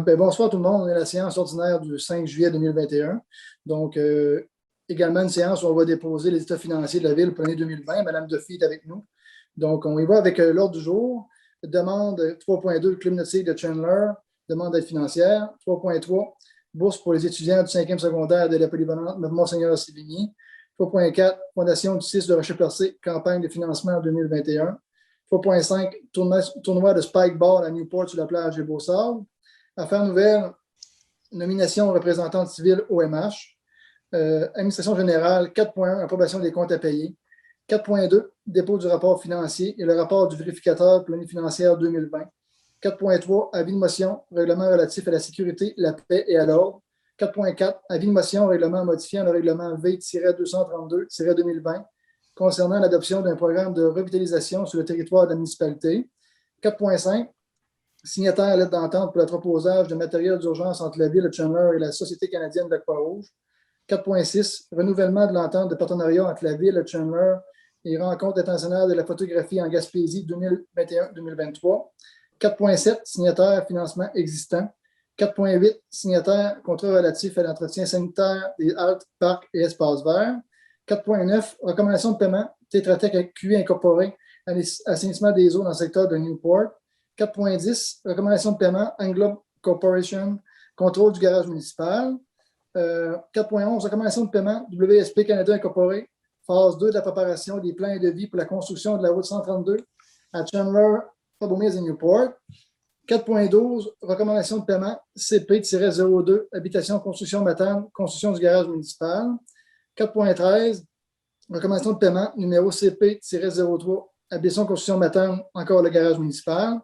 Bonsoir tout le monde. On est à la séance ordinaire du 5 juillet 2021. Donc, également une séance où on va déposer les états financiers de la Ville pour l'année 2020. Madame Duffy est avec nous. Donc, on y va avec l'ordre du jour. Demande 3.2, Club nautique de Chandler. Demande d'aide financière. 3.3, bourse pour les étudiants du 5e secondaire de la polyvalente Monseigneur Sévigny. 3.4, Fondation du 6 de Rocher-Percé, campagne de financement en 2021. 3.5, tournoi de Spike Ball à Newport sur la plage des Beaux-Sables. Affaires nouvelles, nomination représentante civile OMH. Administration générale, 4.1, approbation des comptes à payer. 4.2, dépôt du rapport financier et le rapport du vérificateur pour l'année financière 2020. 4.3, avis de motion, règlement relatif à la sécurité, la paix et à l'ordre. 4.4, avis de motion, règlement modifiant le règlement V-232-2020 concernant l'adoption d'un programme de revitalisation sur le territoire de la municipalité. 4.5, signataire lettre d'entente pour le proposage de matériel d'urgence entre la Ville de Chandler et la Société canadienne de la Croix-Rouge. 4.6, renouvellement de l'entente de partenariat entre la Ville de Chandler et Rencontre internationale de la photographie en Gaspésie 2021-2023. 4.7, signataire financement existant. 4.8, signataire contrat relatif à l'entretien sanitaire des haltes, parcs et espaces verts. 4.9, recommandation de paiement Tetra Tech QI incorporé à l'assainissement des eaux dans le secteur de Newport. 4.10, recommandation de paiement Anglo Corporation, contrôle du garage municipal. 4.11, recommandation de paiement WSP Canada incorporé, phase 2 de la préparation des plans et devis pour la construction de la route 132 à Chandler, Fort-Beaumont et Newport. 4.12, recommandation de paiement CP-02, habitation, construction matane, construction du garage municipal. 4.13, recommandation de paiement numéro CP-03, habitation, construction matane, encore le garage municipal.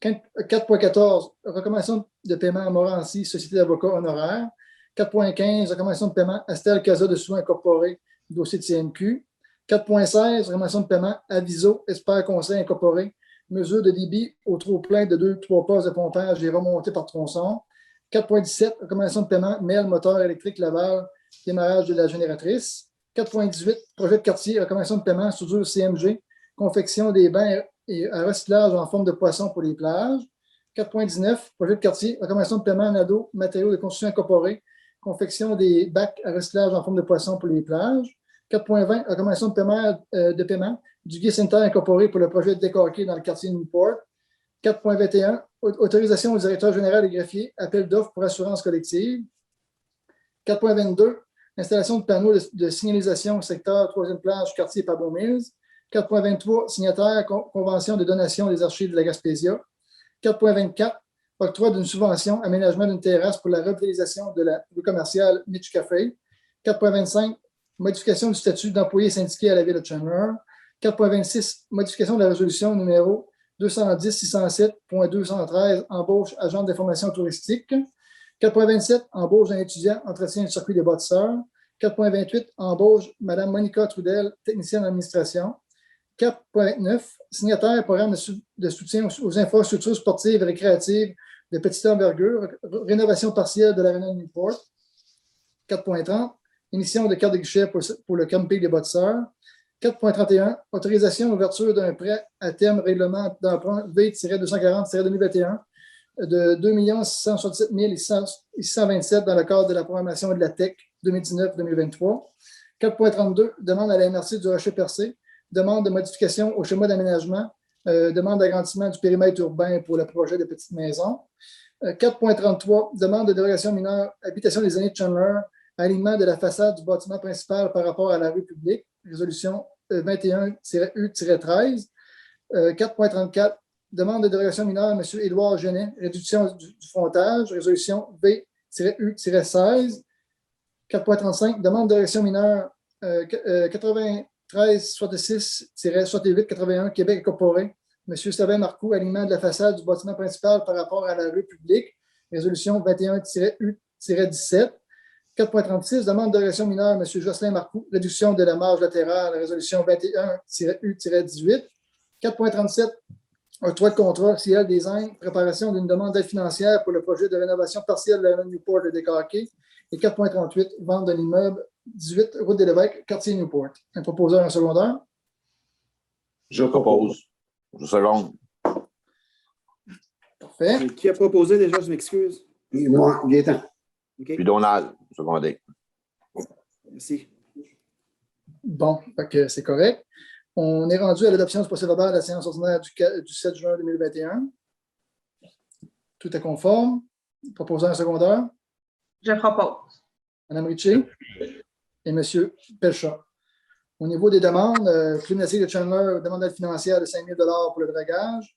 4.14, recommandation de paiement à Morancy, Société d'avocats honoraires. 4.15, recommandation de paiement Astel Casa de soins incorporés, dossier de CMQ. 4.16, recommandation de paiement Aviso, Espère Conseil incorporé, mesure de débit au trop-plein de 2-3 postes de pompage et remontée par tronçon. 4.17, recommandation de paiement MEL, moteur électrique Laval, démarrage de la génératrice. 4.18, projet de quartier, recommandation de paiement soudure CMG, confection des bains et à recyclage en forme de poisson pour les plages. 4.19, projet de quartier, recommandation de paiement NADO, matériaux de construction incorporés, confection des bacs à recyclage en forme de poisson pour les plages. 4.20, recommandation de paiement du gué sanitaire incorporé pour le projet de décorqué dans le quartier Newport. 4.21, autorisation au directeur général et greffier, appel d'offres pour assurance collective. 4.22, installation de panneaux de signalisation au secteur 3e plage, quartier Pabot Mills. 4.23, signataire, convention de donation des archives de la Gaspésia. 4.24, octroi d'une subvention, aménagement d'une terrasse pour la revitalisation de la rue commerciale Mitch Café. 4.25, modification du statut d'employé syndiqué à la Ville de Chandler. 4.26, modification de la résolution numéro 210-607.213, embauche agent d'information touristique. 4.27, embauche d'un étudiant, entretien du circuit des bâtisseurs. 4.28, embauche Mme Monica Trudel, technicienne d'administration. 4.29, signataire programme de soutien aux infrastructures sportives et récréatives de petite envergure, rénovation partielle de l'aréna de Newport. 4.30, émission de carte de guichet pour le camping des bâtisseurs. 4.31, autorisation d'ouverture d'un prêt à terme règlement d'emprunt V-240-2021 de 2 667 627 dans le cadre de la programmation de la TEC 2019-2023. 4.32, demande à la MRC du Rocher-Percé, demande de modification au schéma d'aménagement, demande d'agrandissement du périmètre urbain pour le projet de petites maisons. 4.33, demande de dérogation mineure, habitation des années de Chandler, alignement de la façade du bâtiment principal par rapport à la rue publique, résolution 21-U-13. 4.34, demande de dérogation mineure, M. Édouard Genet, réduction du frontage, résolution V-U-16. 4.35, demande de dérogation mineure 93-66-68-81, Québec incorporé, M. Sabin Marcoux, alignement de la façade du bâtiment principal par rapport à la rue publique, résolution 21-U-17. 4.36, demande de dérogation mineure, M. Jocelyn Marcoux, réduction de la marge latérale, résolution 21-U-18. 4.37, octroi de contrat, CL Design, préparation d'une demande d'aide financière pour le projet de rénovation partielle de la Newport de Décarqué. Et 4.38, vente d'un immeuble 18, route des Lévesques, quartier Newport. Un proposeur en secondaire? Je propose. Je seconde. Parfait. Qui a proposé déjà, je m'excuse? Et moi, Gaétan. OK. Puis Donald, secondé. Merci. Bon, fait que c'est correct. On est rendu à l'adoption du procès-verbal de la séance ordinaire du 7 juin 2021. Tout est conforme. Proposant un secondaire. Je propose. Mme Ritchie et M. Pelchat. Au niveau des demandes, Club National de Chandler demande d'aide financière de 5 000 pour le dragage.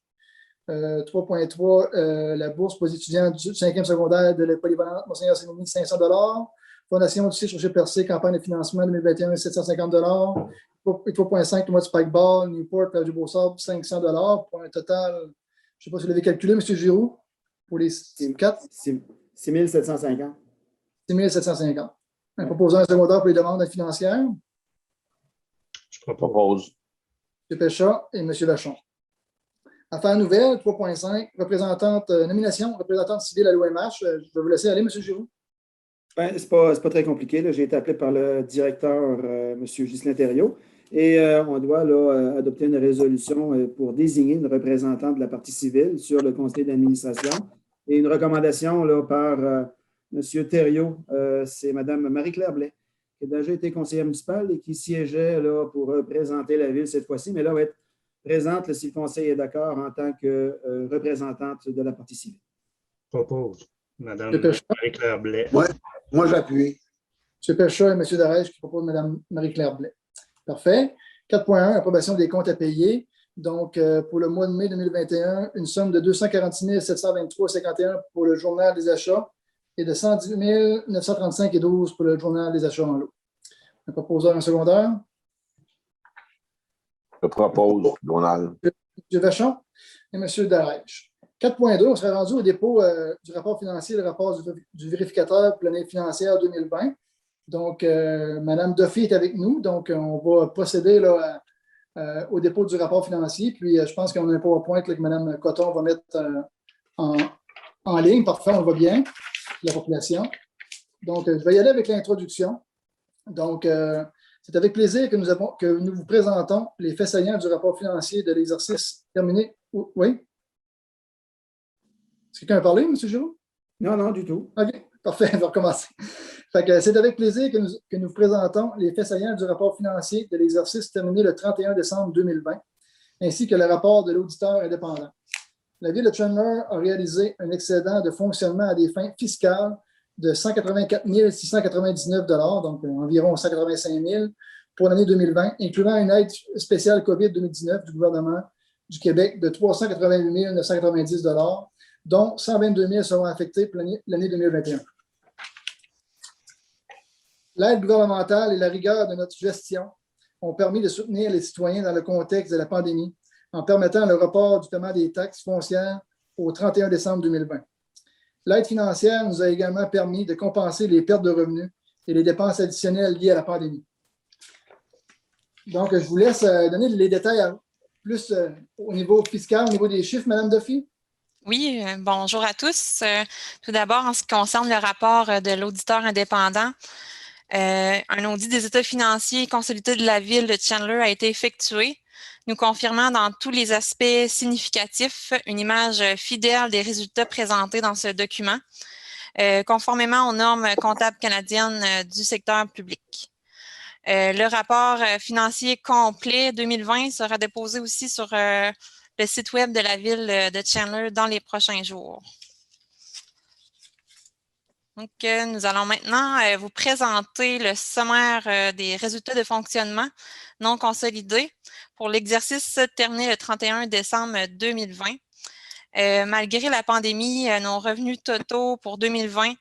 3.3, la bourse pour les étudiants du 5e secondaire de la polyvalente Monseigneur Sémini, 500 Fondation du Rocher Percé, campagne de financement 2021, 750 3.5, le mois du Spike Ball, Newport, Plage du Beau-Sable, 500 pour un total, je ne sais pas si vous l'avez calculé, M. Giroux, pour les 4. 6 750. 6 750. Un proposant un secondaire pour les demandes financières. Je propose. M. Péchat et M. Vachon. Affaires nouvelles, 3.5, nomination, représentante civile à l'OMH. Je vais vous laisser aller, M. Giroux. Ben, c'est pas très compliqué. Là. J'ai été appelé par le directeur, M. Ghislain Thériault, et on doit là, adopter une résolution pour désigner une représentante de la partie civile sur le conseil d'administration. Et une recommandation là, par M. Thériault, c'est Mme Marie-Claire Blais, qui a déjà été conseillère municipale et qui siégeait là, pour représenter la ville cette fois-ci, mais là, va être présente, là, si le conseil est d'accord, en tant que représentante de la partie civile. Propose. Madame Marie-Claire Blais. Ouais. Moi, j'appuie. M. Pelchat et M. Darèche qui proposent Mme Marie-Claire Blais. Parfait. 4.1, approbation des comptes à payer. Donc, pour le mois de mai 2021, une somme de 246 723,51 pour le journal des achats et de 110 935,12 pour le journal des achats en lot. Un proposeur, un secondaire. Je propose, Donald. M. Vachon et M. Darèche. 4.2, on serait rendu au dépôt du rapport financier, le rapport du vérificateur pour l'année financière 2020. Donc, Mme Duffy est avec nous. Donc, on va procéder là, au dépôt du rapport financier. Puis, je pense qu'on a un PowerPoint là, que Mme Coton va mettre en ligne. Parfait, on le voit bien, la population. Donc, je vais y aller avec l'introduction. Donc, c'est avec plaisir que nous vous présentons les faits saillants du rapport financier de l'exercice terminé. Oui? Est-ce que quelqu'un a parlé, M. Giroux? Non, non, du tout. OK, parfait, on va recommencer. C'est avec plaisir que nous vous présentons les faits saillants du rapport financier de l'exercice terminé le 31 décembre 2020, ainsi que le rapport de l'auditeur indépendant. La Ville de Chandler a réalisé un excédent de fonctionnement à des fins fiscales de 184 699 donc environ 185 000 pour l'année 2020, incluant une aide spéciale COVID 2019 du gouvernement du Québec de 388 990 dont 122 000 seront affectés pour l'année 2021. L'aide gouvernementale et la rigueur de notre gestion ont permis de soutenir les citoyens dans le contexte de la pandémie en permettant le report du paiement des taxes foncières au 31 décembre 2020. L'aide financière nous a également permis de compenser les pertes de revenus et les dépenses additionnelles liées à la pandémie. Donc, je vous laisse donner les détails plus au niveau fiscal, au niveau des chiffres, Mme Duffy. Oui, bonjour à tous. Tout d'abord, en ce qui concerne le rapport de l'auditeur indépendant, un audit des états financiers consolidés de la ville de Chandler a été effectué, nous confirmant dans tous les aspects significatifs une image fidèle des résultats présentés dans ce document, conformément aux normes comptables canadiennes du secteur public. Le rapport financier complet 2020 sera déposé aussi sur le site web de la ville de Chandler dans les prochains jours. Donc, nous allons maintenant vous présenter le sommaire des résultats de fonctionnement non consolidés pour l'exercice terminé le 31 décembre 2020. Malgré la pandémie, nos revenus totaux pour 2020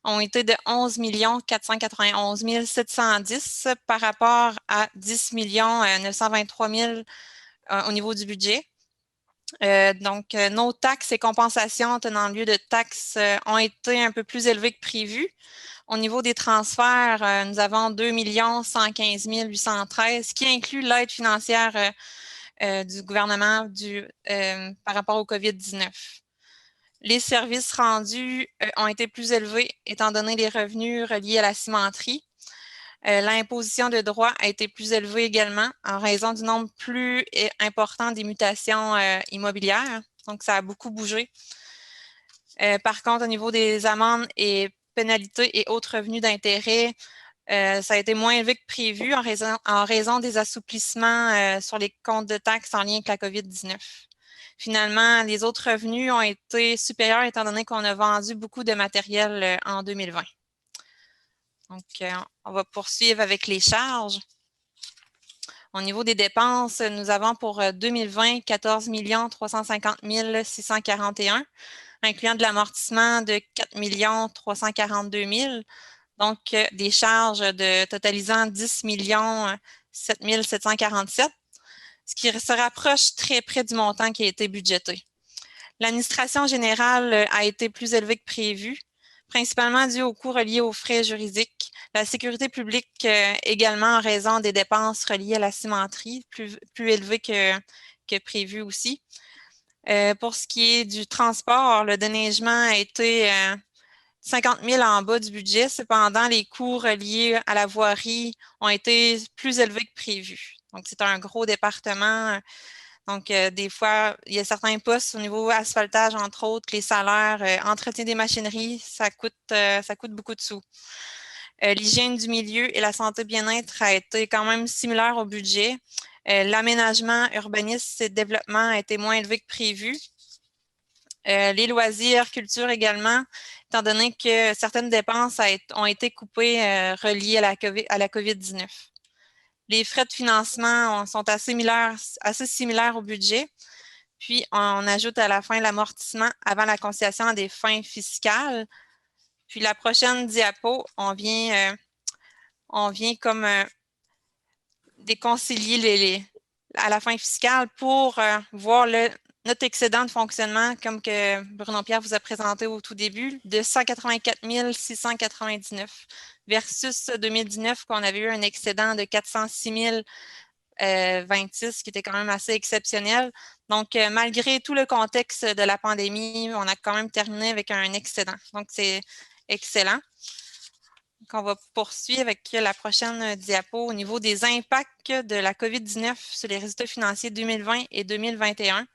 ont été de 11 491 710 par rapport à 10 923 000 au niveau du budget. Donc, nos taxes et compensations tenant lieu de taxes ont été un peu plus élevées que prévu. Au niveau des transferts, nous avons 2 115 813, qui inclut l'aide financière du gouvernement par rapport au COVID-19. Les services rendus ont été plus élevés étant donné les revenus reliés à la cimenterie. L'imposition de droit a été plus élevée également en raison du nombre plus important des mutations immobilières. Donc, ça a beaucoup bougé. Par contre, au niveau des amendes et pénalités et autres revenus d'intérêt, ça a été moins élevé que prévu en raison des assouplissements sur les comptes de taxes en lien avec la COVID-19. Finalement, les autres revenus ont été supérieurs étant donné qu'on a vendu beaucoup de matériel en 2020. Donc, on va poursuivre avec les charges. Au niveau des dépenses, nous avons pour 2020 14 350 641, incluant de l'amortissement de 4 342 000, donc des charges totalisant 10 7 747, ce qui se rapproche très près du montant qui a été budgété. L'administration générale a été plus élevée que prévu, principalement dû aux coûts reliés aux frais juridiques. La sécurité publique également en raison des dépenses reliées à la cimenterie, plus élevées que prévu aussi. Pour ce qui est du transport, le déneigement a été 50 000 en bas du budget. Cependant, les coûts reliés à la voirie ont été plus élevés que prévu. Donc, c'est un gros département. Donc, des fois, il y a certains postes au niveau asphaltage, entre autres, les salaires, entretien des machineries, ça coûte beaucoup de sous. L'hygiène du milieu et la santé bien-être a été quand même similaire au budget. L'aménagement, urbanisme et développement a été moins élevé que prévu. Les loisirs, culture également, étant donné que certaines dépenses ont été coupées reliées à la COVID-19. Les frais de financement sont assez similaires au budget. Puis, on ajoute à la fin l'amortissement avant la conciliation à des fins fiscales. Puis, la prochaine diapo, on vient comme déconcilier à la fin fiscale pour voir notre excédent de fonctionnement, comme que Bruno-Pierre vous a présenté au tout début, de 184 699 versus 2019, qu'on avait eu un excédent de 406 026, qui était quand même assez exceptionnel. Donc, malgré tout le contexte de la pandémie, on a quand même terminé avec un excédent. Donc, c'est excellent. Donc, on va poursuivre avec la prochaine diapo au niveau des impacts de la COVID-19 sur les résultats financiers 2020 et 2021.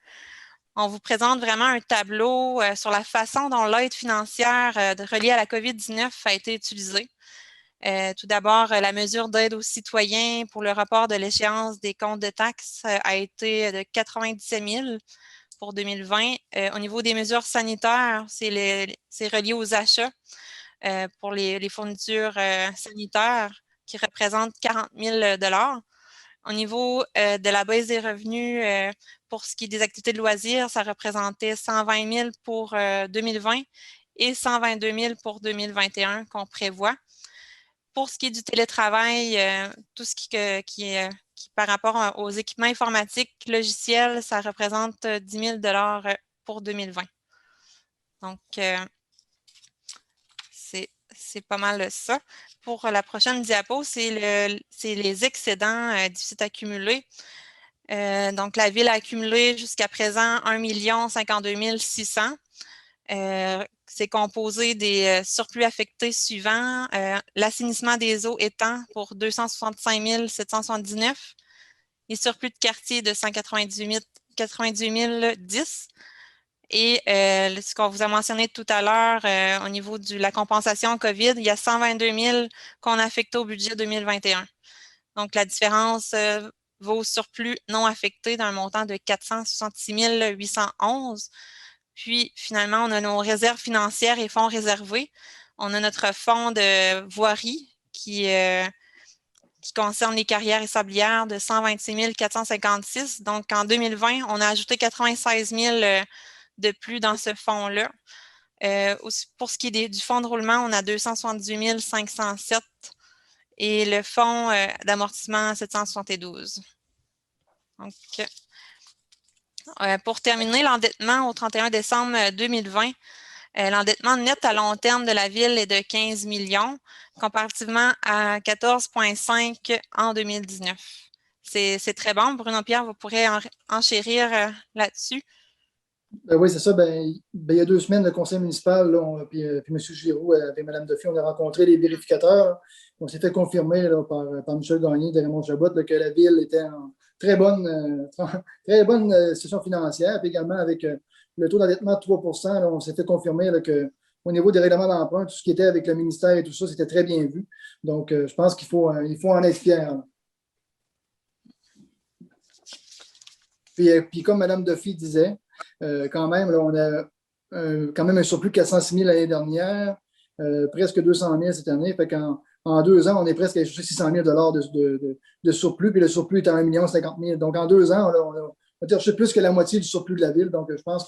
On vous présente vraiment un tableau sur la façon dont l'aide financière reliée à la COVID-19 a été utilisée. Tout d'abord, la mesure d'aide aux citoyens pour le report de l'échéance des comptes de taxes a été de 97 000 pour 2020. Au niveau des mesures sanitaires, c'est relié aux achats pour les fournitures sanitaires qui représentent 40 000 $. Au niveau de la baisse des revenus, pour ce qui est des activités de loisirs, ça représentait 120 000 pour 2020 et 122 000 pour 2021 qu'on prévoit. Pour ce qui est du télétravail, tout ce qui par rapport aux équipements informatiques, logiciels, ça représente 10 000 $ pour 2020. Donc, c'est pas mal ça. Pour la prochaine diapo, c'est les excédents déficits accumulés. Donc, la Ville a accumulé jusqu'à présent 1 052 600. C'est composé des surplus affectés suivants. L'assainissement des eaux étant pour 265 779. Les surplus de quartier de 198 010. Et ce qu'on vous a mentionné tout à l'heure au niveau de la compensation COVID, il y a 122 000 qu'on a affecté au budget 2021. Donc, la différence va au surplus non affecté d'un montant de 466 811. Puis, finalement, on a nos réserves financières et fonds réservés. On a notre fonds de voirie qui concerne les carrières et sablières de 126 456. Donc, en 2020, on a ajouté 96 000 de plus dans ce fonds-là. Pour ce qui est du fonds de roulement, on a 278 507 et le fonds d'amortissement 772. Donc, pour terminer, l'endettement au 31 décembre 2020, l'endettement net à long terme de la Ville est de 15 millions, comparativement à 14,5 en 2019. C'est très bon. Bruno-Pierre, vous pourrez enchérir là-dessus. Oui, c'est ça. Il y a 2 semaines, le conseil municipal, là, puis M. Giroux avec Mme Duffy, on a rencontré les vérificateurs. On s'est fait confirmer là, par Michel Gagné de Raymond Chabot là, que la ville était en très bonne situation financière. Puis également, avec le taux d'endettement de 3 là, on s'est fait confirmer là, qu'au niveau des règlements d'emprunt, tout ce qui était avec le ministère et tout ça, c'était très bien vu. Donc, je pense qu'il faut en être fier. Puis comme Mme Duffy disait, quand même, là, on a quand même un surplus de 406 000 l'année dernière, presque 200 000 cette année. Fait en 2 ans, on est presque à 600 000 de surplus, puis le surplus est à 1 50 000. Donc, en 2 ans, on a cherché plus que la moitié du surplus de la ville. Donc, je pense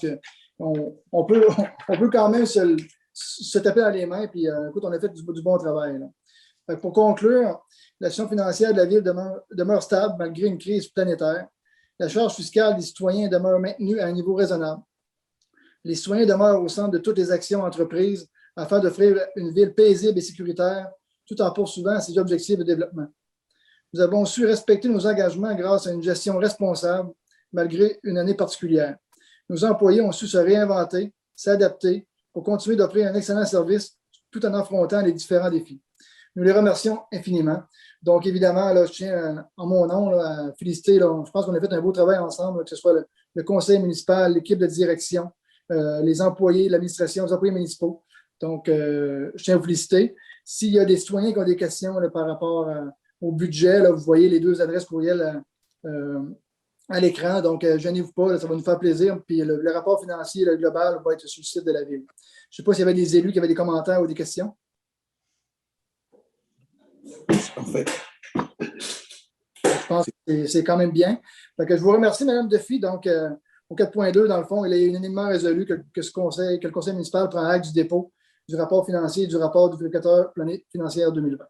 qu'on peut quand même se taper dans les mains. Puis, écoute, on a fait du bon travail. Là. Fait que pour conclure, la situation financière de la ville demeure stable malgré une crise planétaire. La charge fiscale des citoyens demeure maintenue à un niveau raisonnable. Les citoyens demeurent au centre de toutes les actions entreprises afin d'offrir une ville paisible et sécuritaire tout en poursuivant ses objectifs de développement. Nous avons su respecter nos engagements grâce à une gestion responsable malgré une année particulière. Nos employés ont su se réinventer, s'adapter pour continuer d'offrir un excellent service tout en affrontant les différents défis. Nous les remercions infiniment. Donc, évidemment, là, je tiens en mon nom là, à féliciter. Là, je pense qu'on a fait un beau travail ensemble, là, que ce soit le conseil municipal, l'équipe de direction, les employés, l'administration, les employés municipaux. Donc, je tiens à vous féliciter. S'il y a des citoyens qui ont des questions là, par rapport au budget, là, vous voyez les 2 adresses courriels à l'écran. Donc, gênez-vous pas, là, ça va nous faire plaisir. Puis le rapport financier le global va être sur le site de la ville. Je ne sais pas s'il y avait des élus qui avaient des commentaires ou des questions. Parfait. Je pense que c'est quand même bien. Donc, je vous remercie, Mme Duffy. Donc, au 4.2, dans le fond, il est unanimement résolu que le conseil municipal prend acte du dépôt du rapport financier et du rapport du vérificateur planète financière 2020.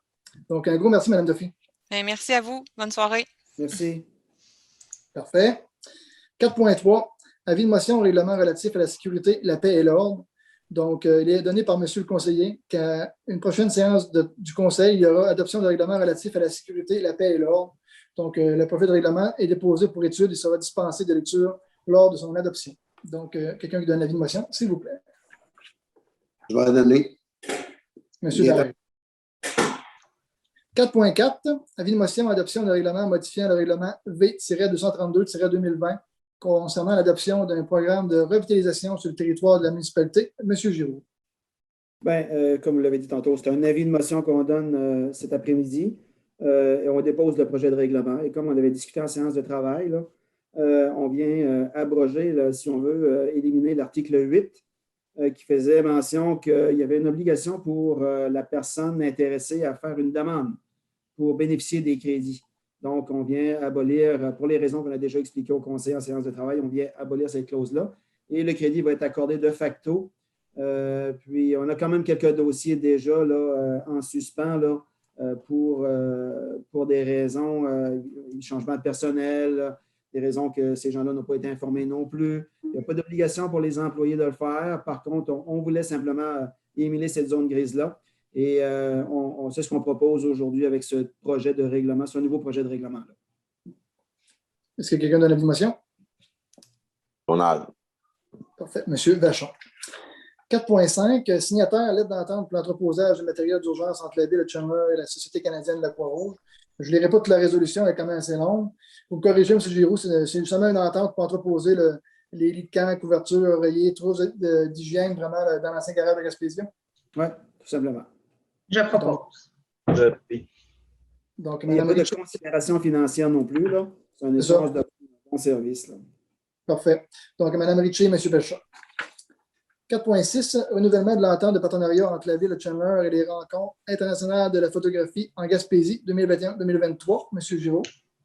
Donc, un gros merci, Mme Duffy. Merci à vous. Bonne soirée. Merci. Parfait. 4.3, avis de motion au règlement relatif à la sécurité, la paix et l'ordre. Donc, il est donné par M. le conseiller qu'à une prochaine séance du conseil, il y aura adoption de règlement relatif à la sécurité, la paix et l'ordre. Donc, le projet de règlement est déposé pour étude et sera dispensé de lecture lors de son adoption. Donc, quelqu'un qui donne l'avis de motion, s'il vous plaît. Je vais la donner. Monsieur Dallaire. 4.4, avis de motion adoption de règlement modifiant le règlement V-232-2020 concernant l'adoption d'un programme de revitalisation sur le territoire de la municipalité. Monsieur Giroux. Comme vous l'avez dit tantôt, c'est un avis de motion qu'on donne cet après-midi et on dépose le projet de règlement. Et comme on avait discuté en séance de travail, là, on vient abroger, là, si on veut, éliminer l'article 8 qui faisait mention qu'il y avait une obligation pour la personne intéressée à faire une demande pour bénéficier des crédits. Donc, on vient abolir, pour les raisons qu'on a déjà expliquées au conseil en séance de travail, on vient abolir cette clause-là et le crédit va être accordé de facto. Puis, on a quand même quelques dossiers déjà là, en suspens là, pour des raisons, changement de personnel, des raisons que ces gens-là n'ont pas été informés non plus. Il n'y a pas d'obligation pour les employés de le faire. Par contre, on voulait simplement éliminer cette zone grise-là. Et c'est ce qu'on propose aujourd'hui avec ce projet de règlement, ce nouveau projet de règlement-là. Est-ce que quelqu'un donne l'avis de motion? Donald. Parfait. Monsieur Vachon. 4.5, signataire à l'aide d'entente pour l'entreposage de matériel d'urgence entre la ville de Chandler et la Société canadienne de la Croix-Rouge. Je ne lirai pas toute la résolution, elle est quand même assez longue. Vous me corrigez, M. Giroux, c'est justement une entente pour entreposer les lits de camp, couverture, oreiller, trousses d'hygiène vraiment dans l'ancien garage de Gaspésie. Oui, tout simplement. Je propose. Donc, il n'y a pas de considération financière non plus. C'est un échange de bon service. Là. Parfait. Donc, Mme Ritchie et M. Belchat. 4.6, renouvellement de l'entente de partenariat entre la ville de Chandler et les rencontres internationales de la photographie en Gaspésie 2021-2023. M. Giraud.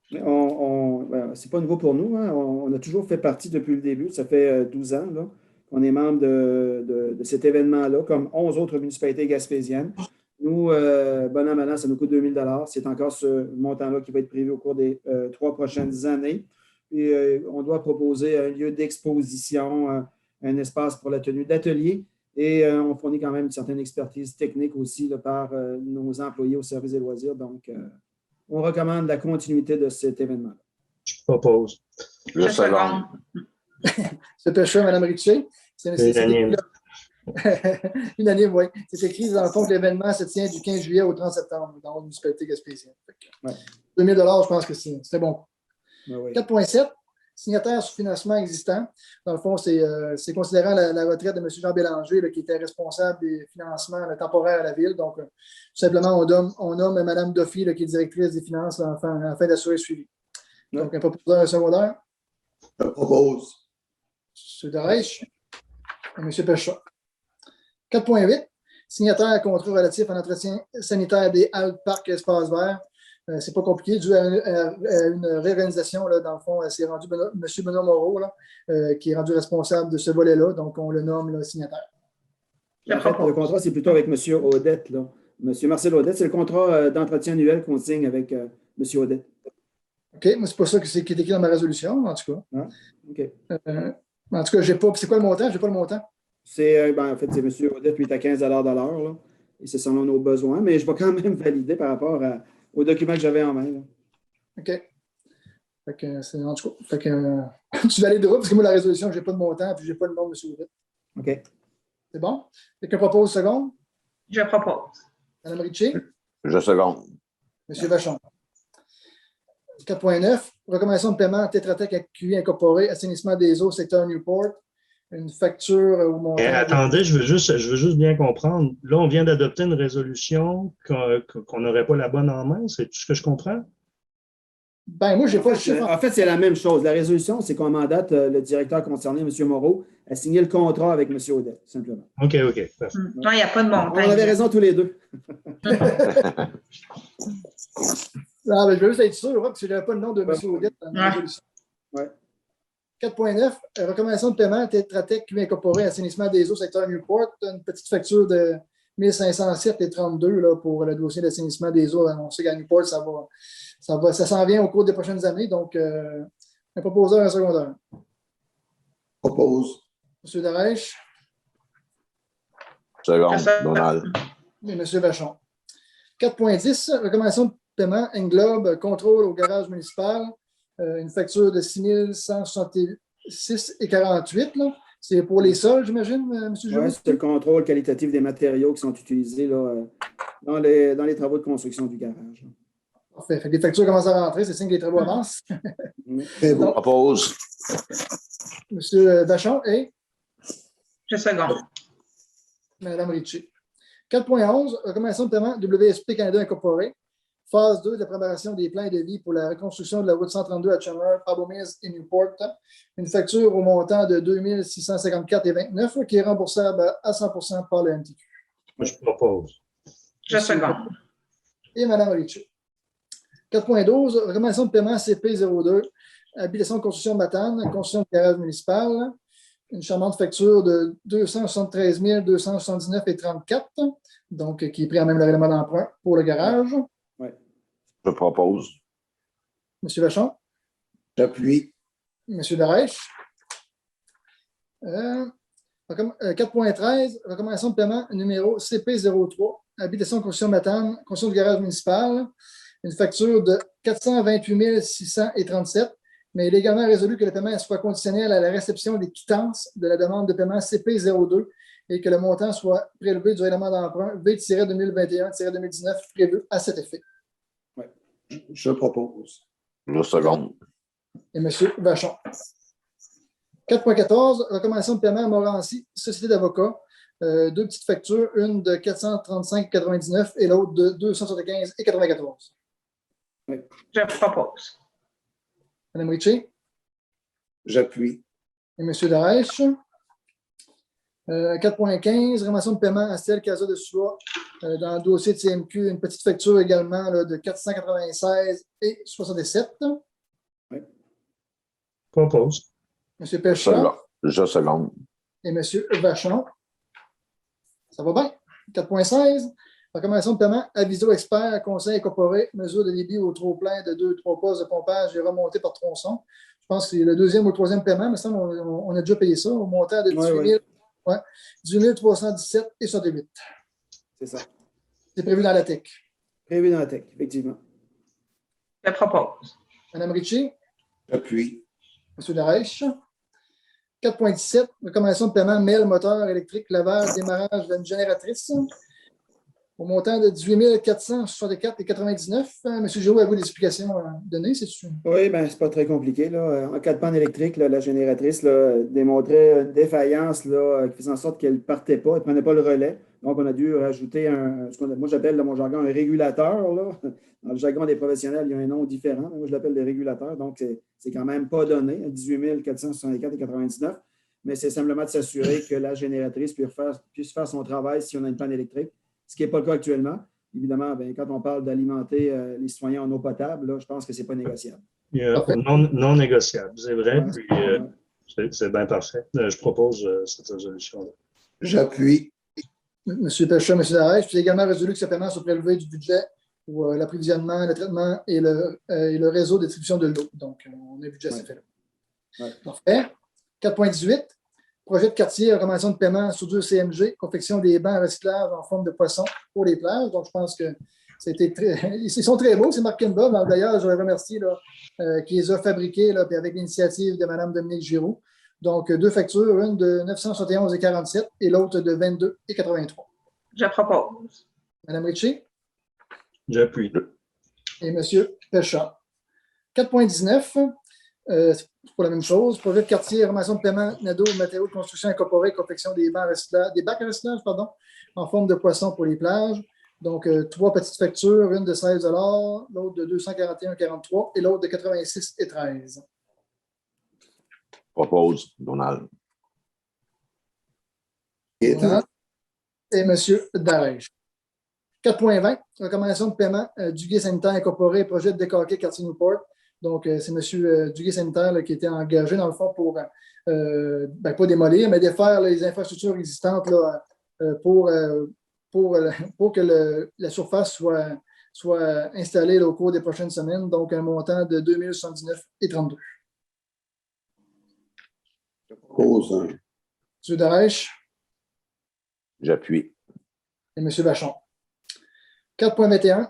Ce n'est pas nouveau pour nous. Hein. On a toujours fait partie depuis le début. Ça fait 12 ans qu'on est membre de cet événement-là, comme 11 autres municipalités gaspésiennes. Nous, bon an, mal an, ça nous coûte 2 000 $. C'est encore ce montant-là qui va être prévu au cours des 3 prochaines années. Et on doit proposer un lieu d'exposition, un espace pour la tenue d'ateliers et on fournit quand même une certaine expertise technique aussi là, par nos employés au service des loisirs. Donc, on recommande la continuité de cet événement-là. Je propose. Je seconde. M. Pécha, Mme Richer. Unanime. Unanime, oui. C'est écrit dans le fond que l'événement se tient du 15 juillet au 30 septembre dans la municipalité gaspésienne. Ouais. 2 000 je pense que c'est bon. Oui. 4.7, signataire sous financement existant. Dans le fond, c'est considérant la retraite de M. Jean Bélanger, là, qui était responsable des financements temporaires à la Ville. Donc, tout simplement, on nomme Mme Duffy, là, qui est directrice des finances, là, afin d'assurer le suivi. Ouais. Donc, un proposeur secondaire. Je propose. M. Dereich et M. Pécha. 4.8, signataire à contrat relatif à l'entretien sanitaire des halles, parcs et espaces verts. C'est pas compliqué, dû à une réorganisation, là, dans le fond, c'est rendu M. Benoît Moreau, là, qui est rendu responsable de ce volet-là, donc on le nomme là, signataire. En fait, le contrat, c'est plutôt avec M. Audette. Là. M. Marcel Audette, c'est le contrat d'entretien annuel qu'on signe avec M. Audette. OK, mais c'est pas ça qui est écrit dans ma résolution, en tout cas. Ah, OK. En tout cas, j'ai pas. C'est quoi le montant? J'ai pas le montant. En fait, c'est M. Audette, lui, est à 15 de l'heure, là, et c'est selon nos besoins, mais je vais quand même valider par rapport au document que j'avais en main. Là. OK. Fait que c'est en tout cas. Fait que tu valideras, parce que moi, la résolution, j'ai pas de montant, puis j'ai pas le nom de M. Audette. OK. C'est bon? Quelqu'un propose seconde? Je propose. Mme Richer? Je seconde. M. Vachon. 4.9, recommandation de paiement Tetra Tech QI incorporé, assainissement des eaux, secteur Newport. Une facture au montant. Attendez, je veux juste bien comprendre. Là, on vient d'adopter une résolution qu'on n'aurait pas la bonne en main. C'est tout ce que je comprends? Ben, moi, j'ai pas le chiffre. En fait, c'est la même chose. La résolution, c'est qu'on mandate le directeur concerné, M. Moreau, à signer le contrat avec M. Audette, simplement. OK. Parfait. Non, il n'y a pas de montant. On avait raison tous les deux. Ah, ben, je veux juste être sûr, parce que je n'avais pas le nom de M. Audette dans la résolution. Ouais. 4.9, recommandation de paiement Tetra Tech QI incorporé, assainissement des eaux, secteur Newport. Une petite facture de 1507,32 là, pour le dossier d'assainissement des eaux. On sait qu'à Newport, ça s'en vient au cours des prochaines années. Donc, un proposeur, un secondaire. Propose. M. Dereich Seconde. Donald. et M. Vachon. 4.10, recommandation de paiement englobe contrôle au garage municipal. Une facture de 6 166,48. C'est pour les sols, j'imagine, M. Joly? Oui, c'est le contrôle qualitatif des matériaux qui sont utilisés là, dans les travaux de construction du garage. Parfait. Fait que les factures commencent à rentrer, c'est signe que les travaux avancent. Très beau. Propose. M. Vachon et Je seconde. Mme Richer. 4.11, recommandation de paiement WSP Canada Incorporé. Phase 2 de la préparation des plans de vie pour la reconstruction de la route 132 à Chandler, Pabomils et Newport. Une facture au montant de 2 654,29 qui est remboursable à 100% par le MTQ. Moi, je propose. Je seconde. Et Mme Richer. 4.12, recommandation de paiement CP02, habitation de construction de Matane, construction de garage municipal. Une charmante facture de 273 279,34, donc qui est pris en même le règlement d'emprunt pour le garage. Je propose. M. Vachon, J'appuie. M. Dereich. 4.13, recommandation de paiement numéro CP03, habitation de construction Matane, construction du garage municipal. Une facture de 428 637, mais il est également résolu que le paiement soit conditionnel à la réception des quittances de la demande de paiement CP02 et que le montant soit prélevé du règlement d'emprunt V-2021-2019 prévu à cet effet. Je propose. Je seconde. Et M. Vachon. 4.14, recommandation de paiement à Morancy, Société d'avocats. Deux petites factures, une de 435,99 et l'autre de 275,94. Je propose. Mme Richer J'appuie. et M. Dereich. 4.15, recommandation de paiement à Stella Casa de Soie dans le dossier de CMQ, une petite facture également là, de 496,67. Propose. M. Pécha Je seconde. et M. Vachon. Ça va bien. 4.16, recommandation de paiement Aviso Expert, Conseil incorporé, mesure de débit au trop-plein de 2-3 postes de pompage et remontée par tronçon. Je pense que c'est le deuxième ou le troisième paiement, mais ça, on a déjà payé ça au montant de 18 317,68. C'est ça. C'est prévu dans la TEC. Prévu dans la TEC, effectivement. Je propose. Mme Richer, J'appuie. M. Dereich. 4.17, recommandation de paiement MEL, moteur électrique, lavage, démarrage d'une génératrice. Au montant de 18 464,99. M. Giroux, avez-vous des explications à donner? Oui, bien, c'est pas très compliqué, là. En cas de panne électrique, là, la génératrice là, démontrait une défaillance là, qui faisait en sorte qu'elle ne partait pas, elle ne prenait pas le relais. Donc, on a dû rajouter moi j'appelle dans mon jargon un régulateur. Là. Dans le jargon des professionnels, il y a un nom différent. Moi, je l'appelle le régulateur. Donc, c'est quand même pas donné, 18 464,99. Mais c'est simplement de s'assurer que la génératrice puisse faire son travail si on a une panne électrique, ce qui n'est pas le cas actuellement. Évidemment, bien, quand on parle d'alimenter les citoyens en eau potable, là, je pense que ce n'est pas négociable. Non négociable, c'est vrai. Ouais. Puis, c'est bien parfait. Je propose cette résolution-là. J'appuie. M. Pécha, M. Darèche, puis également résolu que ce paiement soit prélevé du budget pour l'approvisionnement, le traitement et le réseau de distribution de l'eau. Donc, on a le budget à cet effet-là. Ouais. Parfait. 4.18. Projet de quartier, recommandation de paiement soudure CMG, confection des bancs à recyclage en forme de poisson pour les plages. Donc, je pense que c'était ils sont très beaux, c'est Marc Kimba. D'ailleurs, je les remercie qui les a fabriqués là, puis avec l'initiative de Mme Dominique Giroux. Donc, 2 factures, une de 971,47 et l'autre de 22,83. Je propose. Mme Ritchie J'appuie. et M. Pécha. 4.19. C'est pour la même chose. Projet de quartier, recommandation de paiement NADO, matériaux de construction incorporés, confection des bacs à recyclage, en forme de poisson pour les plages. Donc, 3 petites factures, une de 16 $, l'autre de 241,43 et l'autre de 86,13. Propose, Donald. Et Voilà. Et M. Darèche. 4.20, recommandation de paiement Duguay Sanitaire Incorporé, projet de décaquer quartier Newport. Donc, c'est M. Duguay Sanitaire là, qui était engagé, dans le fond, pour pas démolir, mais défaire les infrastructures existantes là, pour que la surface soit installée là, au cours des prochaines semaines. Donc, un montant de 2079,32. je propose un. M. Darèche J'appuie. et M. Vachon. 4.21,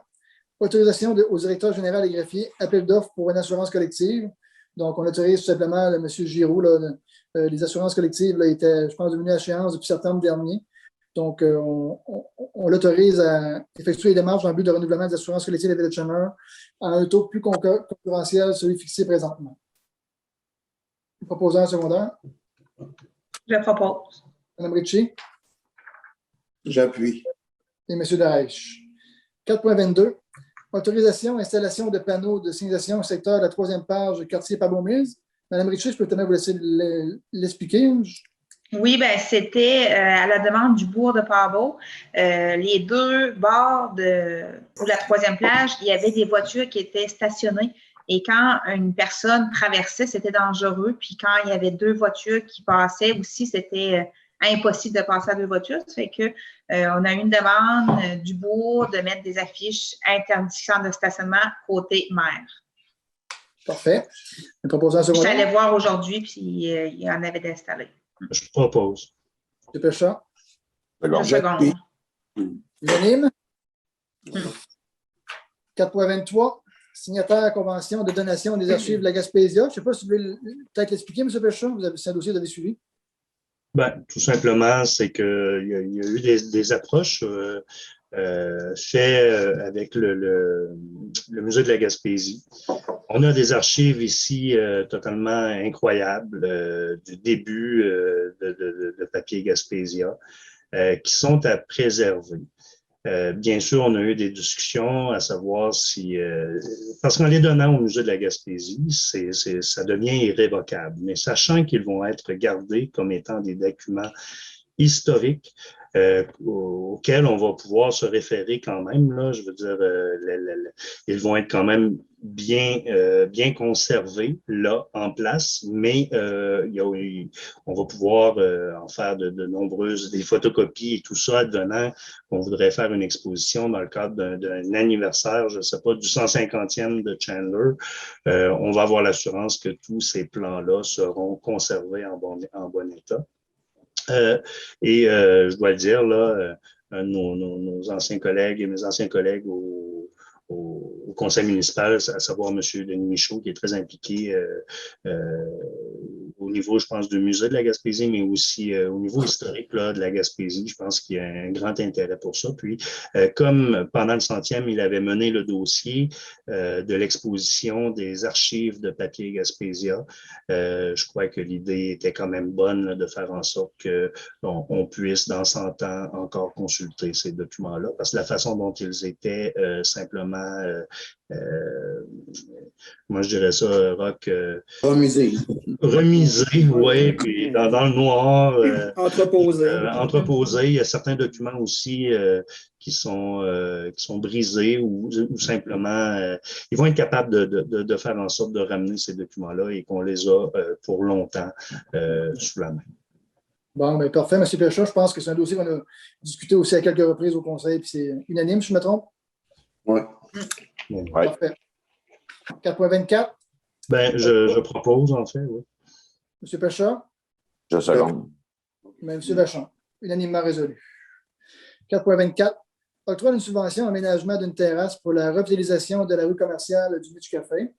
autorisation au directeur général et greffier, appel d'offres pour une assurance collective. Donc, on autorise tout simplement M. Giroux. Les assurances collectives là, étaient, je pense, devenues à échéance depuis septembre dernier. Donc, on l'autorise à effectuer les démarches dans le but de renouvellement des assurances collectives de la Ville de Chandler à un taux plus concurrentiel, celui fixé présentement. Proposant un secondaire. Je propose. Mme Ritchie J'appuie. et M. Darèche. 4.22. Autorisation, installation de panneaux de signalisation au secteur de la 3e page, quartier Pabot-Mills. Mme Ritchie, je peux peut-être vous laisser l'expliquer. Oui, ben c'était à la demande du bourg de Pabot. Les 2 bords pour la 3e plage, il y avait des voitures qui étaient stationnées. Et quand une personne traversait, c'était dangereux. Puis quand il y avait 2 voitures qui passaient aussi, c'était impossible de passer à 2 voitures. Ça fait que on a eu une demande du bourg de mettre des affiches interdiction de stationnement côté mer. Parfait. Proposant un Je suis secondaire. allée voir aujourd'hui, puis il y en avait d'installés. Je propose. M. Pécha. Seconde. Seconde. Unanime. 4.23. Signataire à convention de donation des archives de la Gaspésia. Je ne sais pas si vous voulez peut-être l'expliquer, M. Pécha. C'est un dossier que vous avez suivi. Ben, tout simplement, c'est qu'il y a eu des approches faites avec le musée de la Gaspésie. On a des archives ici totalement incroyables du début de papier Gaspésia qui sont à préserver. Bien sûr, on a eu des discussions à savoir si... parce qu'en les donnant au musée de la Gaspésie, ça devient irrévocable. Mais sachant qu'ils vont être gardés comme étant des documents historiques auxquels on va pouvoir se référer quand même, là, je veux dire, ils vont être quand même bien conservés là, en place, mais on va pouvoir en faire de nombreuses, des photocopies et tout ça, advenant qu'on voudrait faire une exposition dans le cadre d'un anniversaire, je ne sais pas, du 150e de Chandler. On va avoir l'assurance que tous ces plans-là seront conservés en bon état. Je dois le dire, là, nos anciens collègues et mes anciens collègues au au conseil municipal, à savoir M. Denis Michaud, qui est très impliqué au niveau, je pense, du musée de la Gaspésie, mais aussi au niveau historique là, de la Gaspésie. Je pense qu'il y a un grand intérêt pour ça. Puis, comme pendant le 100e, il avait mené le dossier de l'exposition des archives de papier Gaspésia, je crois que l'idée était quand même bonne là, de faire en sorte qu'on puisse, dans 100 ans, encore consulter ces documents-là, parce que la façon dont ils étaient simplement, moi je dirais ça, Roch, Remisé. remisé, oui, puis dans le noir, Entreposé. il y a certains documents aussi qui sont brisés ou simplement, ils vont être capables de faire en sorte de ramener ces documents-là et qu'on les a pour longtemps sous la main. Bon, bien, parfait, M. Pécha. Je pense que c'est un dossier qu'on a discuté aussi à quelques reprises au Conseil, puis c'est unanime, si je me trompe. Oui. Parfait. 4.24. Ben, je propose, en fait, oui. M. Pécha. Je seconde. M. Vachon. Unanimement résolu. 4.24. Octroi d'une subvention à aménagement d'une terrasse pour la revitalisation de la rue commerciale du Michu Café.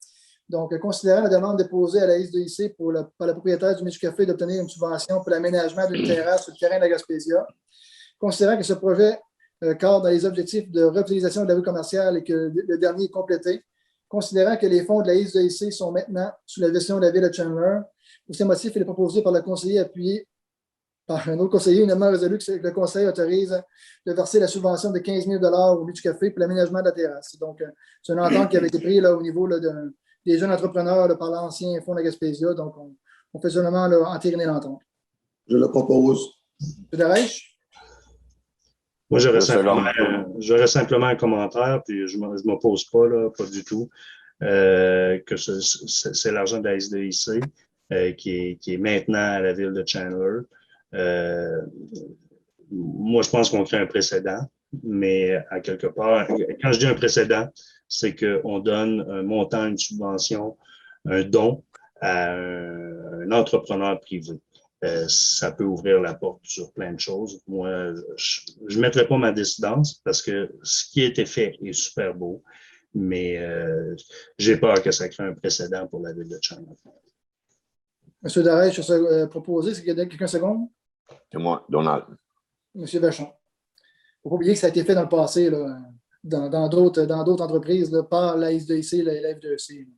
Donc, considérant la demande déposée à la SDIC par la propriétaire du Michu Café d'obtenir une subvention pour l'aménagement d'une terrasse sur le terrain de la Gaspésia, considérant que ce projet cadre dans les objectifs de revitalisation de la rue commerciale et que le dernier est complété, considérant que les fonds de la SDIC sont maintenant sous la gestion de la ville de Chandler, pour ces motifs, il est proposé par le conseiller appuyé par un autre conseiller, unanimement résolu que le conseil autorise de verser la subvention de 15 000 au Michu Café pour l'aménagement de la terrasse. Donc, c'est une entente qui avait été prise là, au niveau là, des jeunes entrepreneurs là, par l'ancien fonds de la Gaspésia. Donc, on fait seulement là, entériner l'entente. Je le propose. M. Darèche? Moi, j'aurais simplement un commentaire, puis je ne m'oppose pas, là, pas du tout, que c'est l'argent de la SDIC qui est maintenant à la ville de Chandler. Moi, je pense qu'on crée un précédent, mais à quelque part, quand je dis un précédent, c'est qu'on donne un montant, une subvention, un don à un entrepreneur privé. Ça peut ouvrir la porte sur plein de choses. Moi, je ne mettrai pas ma dissidence parce que ce qui a été fait est super beau, mais j'ai peur que ça crée un précédent pour la ville de Chandler. M. Darèche, je vais proposer. Est-ce qu'il y a quelqu'un seconde? C'est moi, Donald. M. Vachon. Il ne faut pas oublier que ça a été fait dans le passé, là, dans d'autres entreprises, là, par la SDIC et la FDEC.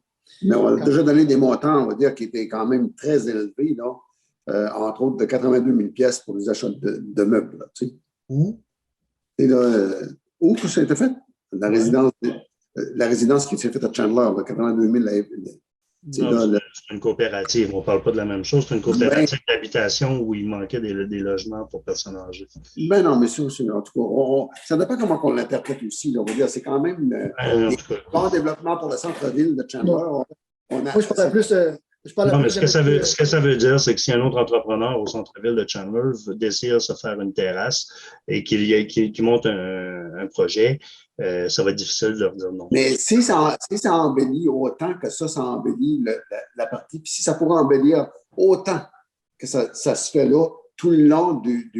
Mais on a déjà donné des montants, on va dire, qui étaient quand même très élevés, là. Entre autres de 82 000 pièces pour les achats de meubles. Là, tu sais. Où? Et là, où tout ça a été fait? La résidence qui s'est faite à Chandler, là, 82 000. C'est une coopérative. On ne parle pas de la même chose. C'est une coopérative d'habitation où il manquait des logements pour personnes âgées. Ben non, mais ça, en tout cas, ça dépend comment on l'interprète aussi. Là, on va dire, c'est quand même un bon développement pour le centre-ville de Chandler. Moi, je parlais plus... Non, mais ce que ça veut dire, c'est que si un autre entrepreneur au centre-ville de Chandler désire se faire une terrasse et qu'il monte un projet, ça va être difficile de leur dire non. Mais si ça embellit autant que ça embellit la partie, puis si ça pourrait embellir autant que ça se fait là, tout le long du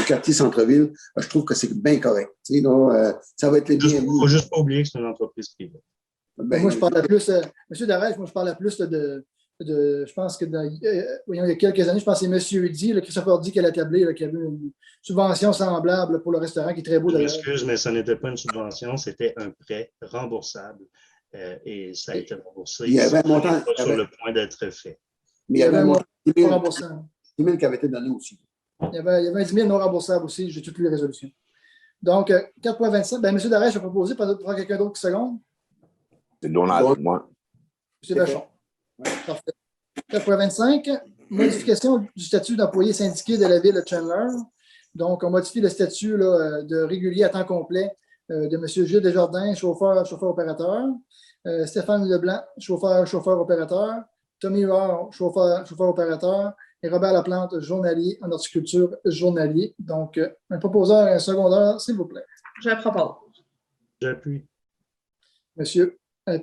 quartier centre-ville, je trouve que c'est bien correct. Tu sais, là, ça va être les bienvenus. Il ne faut juste pas oublier que c'est une entreprise privée. Ben, moi, je parlais plus... M. Darèche, moi, je parlais plus je pense que il y a quelques années, je pense que c'est M. Eddy, Christopher Eddy qui a établi, qui avait une subvention semblable pour le restaurant qui est très beau. Je m'excuse, mais ça n'était pas une subvention, c'était un prêt remboursable et ça a été remboursé. Il y avait un montant sur le point d'être fait. Mais il y avait un montant de 10 000 qui avait été donné aussi. Il y avait un 10 000 non remboursables aussi, j'ai toutes les résolutions. Donc, 4.27, M. Darèche a proposé, par quelqu'un d'autre qui seconde. C'est Donald, moi. M. Vachon. Parfait. 4.25, modification du statut d'employé syndiqué de la ville de Chandler. Donc, on modifie le statut là, de régulier à temps complet de M. Gilles Desjardins, chauffeur-opérateur, Stéphane Leblanc, chauffeur-opérateur, Tommy Huard, chauffeur-opérateur, et Robert Laplante, journalier en horticulture journalier. Donc, un proposeur et un secondeur, s'il vous plaît. Je propose. J'appuie. M.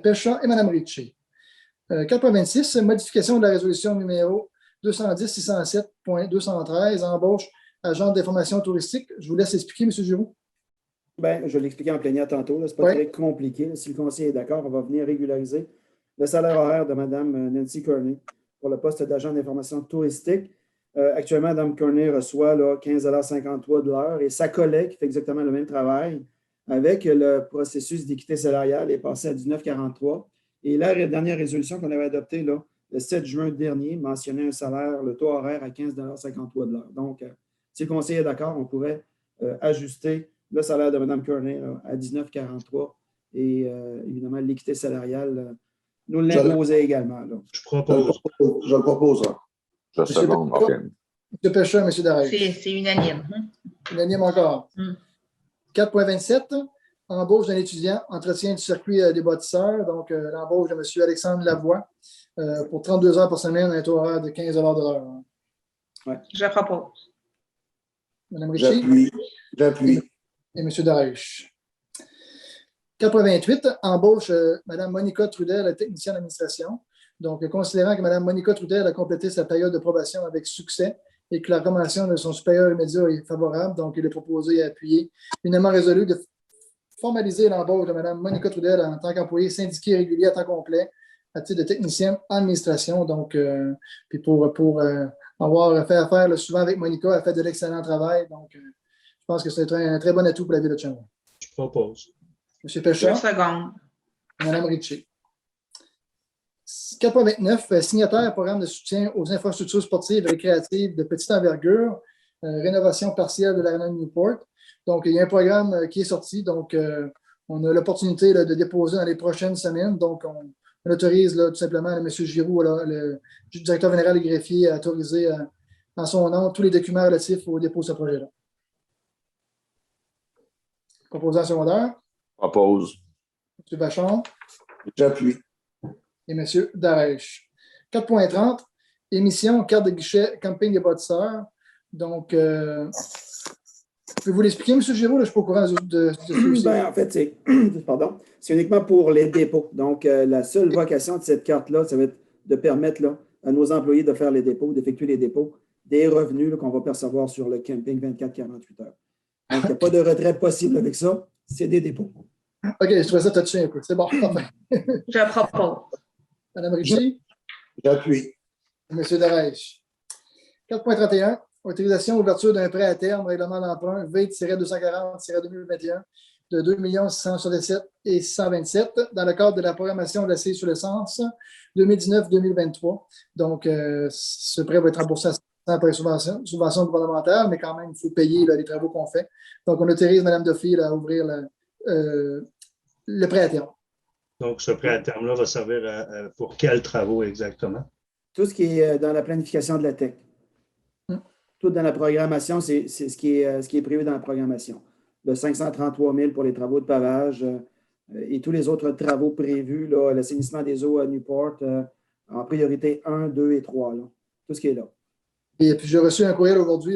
Pécha et Mme Ritchie. 4.26, modification de la résolution numéro 210-607.213, embauche agent d'information touristique. Je vous laisse expliquer, M. Giroux. Ben, je l'expliquais en plénière tantôt, ce n'est pas Oui. très compliqué. Si le conseiller est d'accord, on va venir régulariser le salaire horaire de Mme Nancy Kearney pour le poste d'agent d'information touristique. Actuellement, Mme Kearney reçoit là, 15,53 de l'heure et sa collègue qui fait exactement le même travail avec le processus d'équité salariale est passé à 19,43. Et la dernière résolution qu'on avait adoptée là, le 7 juin dernier mentionnait un salaire, le taux horaire à 15,53 de l'heure. Donc, si le conseiller est d'accord, on pourrait ajuster le salaire de Mme Kearney à 19,43 et évidemment, l'équité salariale nous l'imposait également. Là. Je propose. Je le propose. Je seconde, OK. M. Pécha, M. Darèche. C'est unanime. Unanime encore. Mm. 4.27, embauche d'un étudiant, entretien du circuit des bâtisseurs. Donc, l'embauche de M. Alexandre Lavoie pour 32 heures par semaine, un taux horaire de 15 de l'heure. Ouais. Je propose. Mme Ritchie J'appuie. et M. Darèche. 4.28, embauche Mme Monica Trudel, technicienne d'administration. Donc, considérant que Mme Monica Trudel a complété sa période de probation avec succès et que la recommandation de son supérieur immédiat est favorable, donc il est proposé et appuyé, finalement résolu de formaliser l'embauche de Mme Monica Trudel en tant qu'employée syndiquée régulier à temps complet à titre de technicienne en administration. Donc, puis pour avoir fait affaire souvent avec Monica, elle fait de l'excellent travail. Donc, je pense que c'est un très bon atout pour la ville de Chandler. Je propose. M. Pécha. Je seconde. Mme Ritchie. 4.29, signataire programme de soutien aux infrastructures sportives et récréatives de petite envergure, rénovation partielle de l'aréna de Newport. Donc, il y a un programme qui est sorti. Donc, on a l'opportunité de déposer dans les prochaines semaines. Donc, on autorise tout simplement M. Giroux, le directeur général et greffier, à autoriser en son nom tous les documents relatifs au dépôt de ce projet-là. Proposant secondaire. Propose. M. Vachon. J'appuie. Et M. Darèche. 4.30, émission, carte de guichet, camping des bâtisseurs. Donc, pouvez-vous l'expliquer, M. Giroux? Là, je ne suis pas au courant de ce Ben, en fait, c'est uniquement pour les dépôts. Donc, la seule vocation de cette carte-là, ça va être de permettre là, à nos employés de faire les dépôts, d'effectuer les dépôts des revenus qu'on va percevoir sur le camping 24-48 heures. Donc, il n'y a pas de retrait possible avec ça. C'est des dépôts. OK, je trouvais ça touché un peu. C'est bon. Je propose. Mme Ritchie. J'appuie. M. Darèche. 4.31, autorisation d'ouverture d'un prêt à terme, règlement d'emprunt V-240-2021 de 2 667 et 127 dans le cadre de la programmation de la CI sur l'essence 2019-2023. Donc, ce prêt va être remboursé à 100% par subvention gouvernementale, mais quand même, il faut payer les travaux qu'on fait. Donc, on autorise Mme Duffy à ouvrir le prêt à terme. Donc, ce prêt à terme-là va servir pour quels travaux exactement? Tout ce qui est dans la planification de la TEC. Tout dans la programmation, c'est ce qui est prévu dans la programmation. Le 533 000 pour les travaux de pavage et tous les autres travaux prévus, l'assainissement des eaux à Newport, en priorité 1, 2 et 3. Là. Tout ce qui est là. Et puis, j'ai reçu un courriel aujourd'hui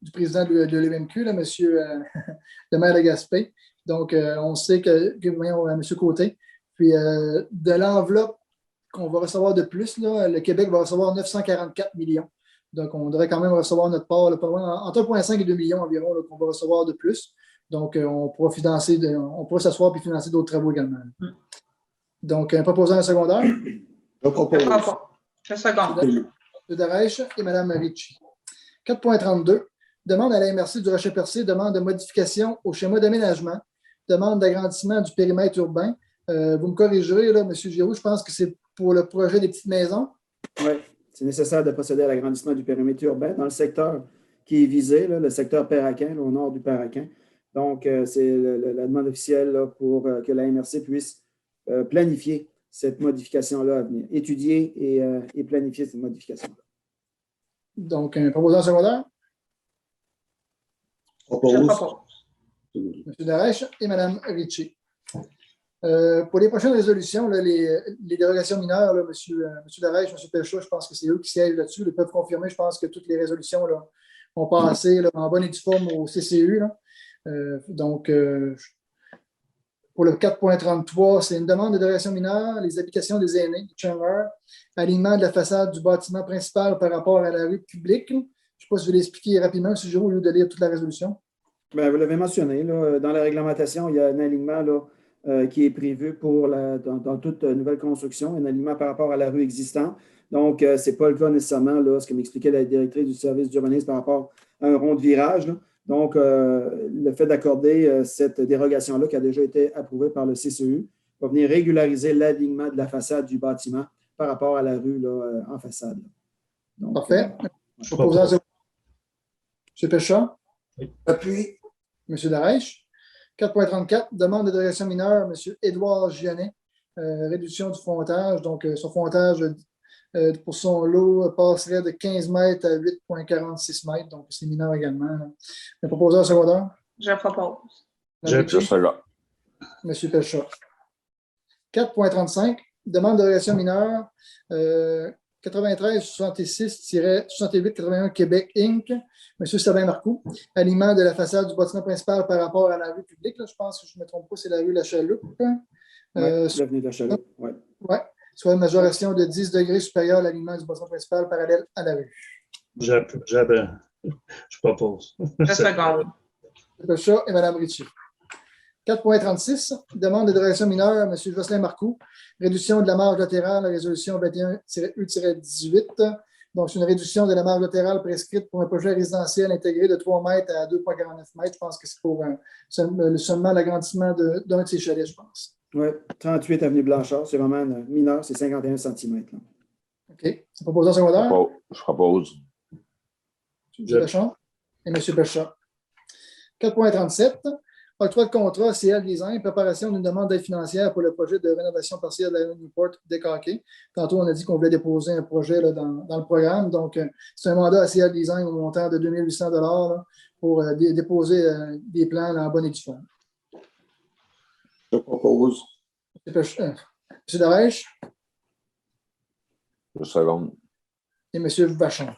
du président de l'UMQ, M. le maire de Gaspé. Donc, on sait voyons, M. Côté. Puis, de l'enveloppe qu'on va recevoir de plus, là, le Québec va recevoir 944 millions. Donc, on devrait quand même recevoir notre part, là, entre 1,5 et 2 millions environ qu'on va recevoir de plus. Donc, on pourra s'asseoir et financer d'autres travaux également. Donc, un proposant secondaire. Je propose. Je seconde. M. Darèche et Mme Ritchie. 4.32, demande à la MRC du Rocher-Percé, demande de modification au schéma d'aménagement, demande d'agrandissement du périmètre urbain. Vous me corrigerez, là, M. Giroux, je pense que c'est pour le projet des petites maisons. Oui, c'est nécessaire de procéder à l'agrandissement du périmètre urbain dans le secteur qui est visé, là, le secteur Perraquin, là, au nord du Perraquin. Donc, c'est la demande officielle là, pour que la MRC puisse planifier cette modification-là à venir, étudier et planifier cette modification-là. Donc, un proposant secondaire. Propose. M. Darèche et Mme Ritchie. Pour les prochaines résolutions, là, les dérogations mineures, là, M. Darèche, M. Pécha, je pense que c'est eux qui siègent là-dessus. Ils peuvent confirmer, je pense que toutes les résolutions là, ont passé là, en bonne et due forme au CCU. Là. Donc, pour le 4.33, c'est une demande de dérogation mineure, les habitations des aînés de Chandler, alignement de la façade du bâtiment principal par rapport à la rue publique. Je ne sais pas si je vais l'expliquer rapidement, M. Giroux, au lieu de lire toute la résolution. Bien, vous l'avez mentionné, là, dans la réglementation, il y a un alignement là, qui est prévu dans toute nouvelle construction, un alignement par rapport à la rue existante. Donc, ce n'est pas le cas nécessairement, là, ce que m'expliquait la directrice du service d'urbanisme par rapport à un rond de virage, là. Donc, le fait d'accorder cette dérogation-là qui a déjà été approuvée par le CCU va venir régulariser l'alignement de la façade du bâtiment par rapport à la rue là, en façade. Donc, Parfait. Proposant M. Péchard. Appui. M. Darèche. 4.34, demande de dérogation mineure, M. Édouard Gionnet. Réduction du frontage. Donc, son frontage pour son lot passerait de 15 mètres à 8,46 mètres. Donc, c'est mineur également. Là. Le proposeur secondaire. Je propose. Je suis là. M. Péchard. 4.35, demande de dérogation mineure 93-66-68-81 Québec Inc. M. Sabin Marcoux, aliment de la façade du bâtiment principal par rapport à la rue publique. Là, je pense que je ne me trompe pas, c'est la rue La Chaloupe. l'avenue de la Chaloupe, oui. Ouais, soit une majoration de 10 degrés supérieure à l'aliment du bâtiment principal parallèle à la rue. Je propose. Je seconde. Le chat et Mme Ritchie. 4.36, demande de dérogation mineure, M. Jocelyn Marcoux, réduction de la marge latérale, la résolution 21-U-18. Donc, c'est une réduction de la marge latérale prescrite pour un projet résidentiel intégré de 3 mètres à 2,49 mètres. Je pense que c'est pour seulement l'agrandissement d'un de ces chalets, je pense. Oui, 38 avenue Blanchard, c'est vraiment mineur, c'est 51 cm. OK. C'est proposé en secondaire? Je propose. M. Béchard et M. Béchard. 4.37. Octroi de contrat CL Design, préparation d'une demande d'aide financière pour le projet de rénovation partielle de la Newport décaqué. Tantôt, on a dit qu'on voulait déposer un projet là, dans le programme. Donc, c'est un mandat à CL Design au montant de 2 800 $ pour déposer des plans là, en bonne et due forme. Je propose. M. Darèche Je seconde. et M. Vachon.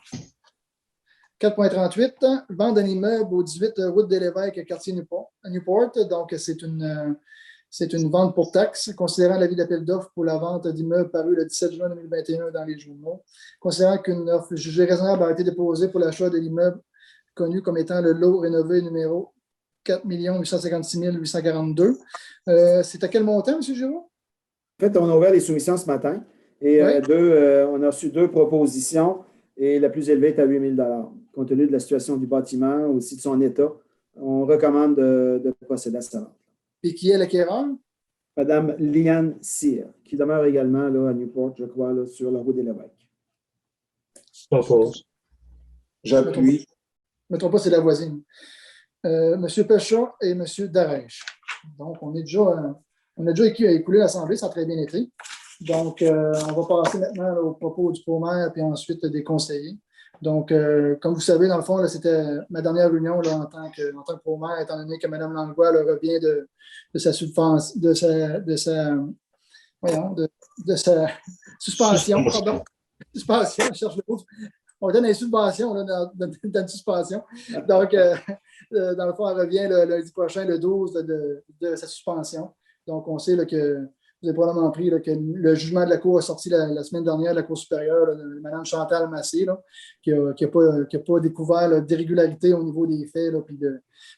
4.38, vente d'un immeuble au 18 route de l'Évêque, quartier Newport. Donc, c'est une vente pour taxe, considérant l'avis d'appel d'offres pour la vente d'immeubles paru le 17 juin 2021 dans les journaux. Considérant qu'une offre jugée raisonnable a été déposée pour l'achat de l'immeuble connu comme étant le lot rénové numéro 4 856 842. C'est à quel montant, M. Giraud? En fait, on a ouvert les soumissions ce matin et Oui. on a reçu 2 propositions et la plus élevée est à 8 000 $. Compte tenu de la situation du bâtiment, aussi de son état, on recommande de procéder à cette vente. Et qui est l'acquéreur? Madame Liane Cyr, qui demeure également là, à Newport, je crois, là, sur la route des Lévesques. Je propose. J'appuie. Je ne me trompe pas, c'est la voisine. M. Péchard et M. Darèche. Donc, on a déjà écoulé l'Assemblée, ça a très bien été. Donc, on va passer maintenant là, au propos du pro-maire puis ensuite des conseillers. Donc, comme vous savez, dans le fond, là, c'était ma dernière réunion là, en tant que pro-maire, étant donné que Mme Langlois là, revient de sa suspension. Pardon. Suspension, je cherche le mot. On donne une subvention là, dans une suspension. Donc, dans le fond, elle revient le lundi prochain, le 12 de sa suspension. Donc, on sait là, que vous avez probablement appris là, que le jugement de la Cour est sorti la semaine dernière de la Cour supérieure, là, de Mme Chantal Massé, là, qui n'a pas découvert d'irrégularité au niveau des faits, là, puis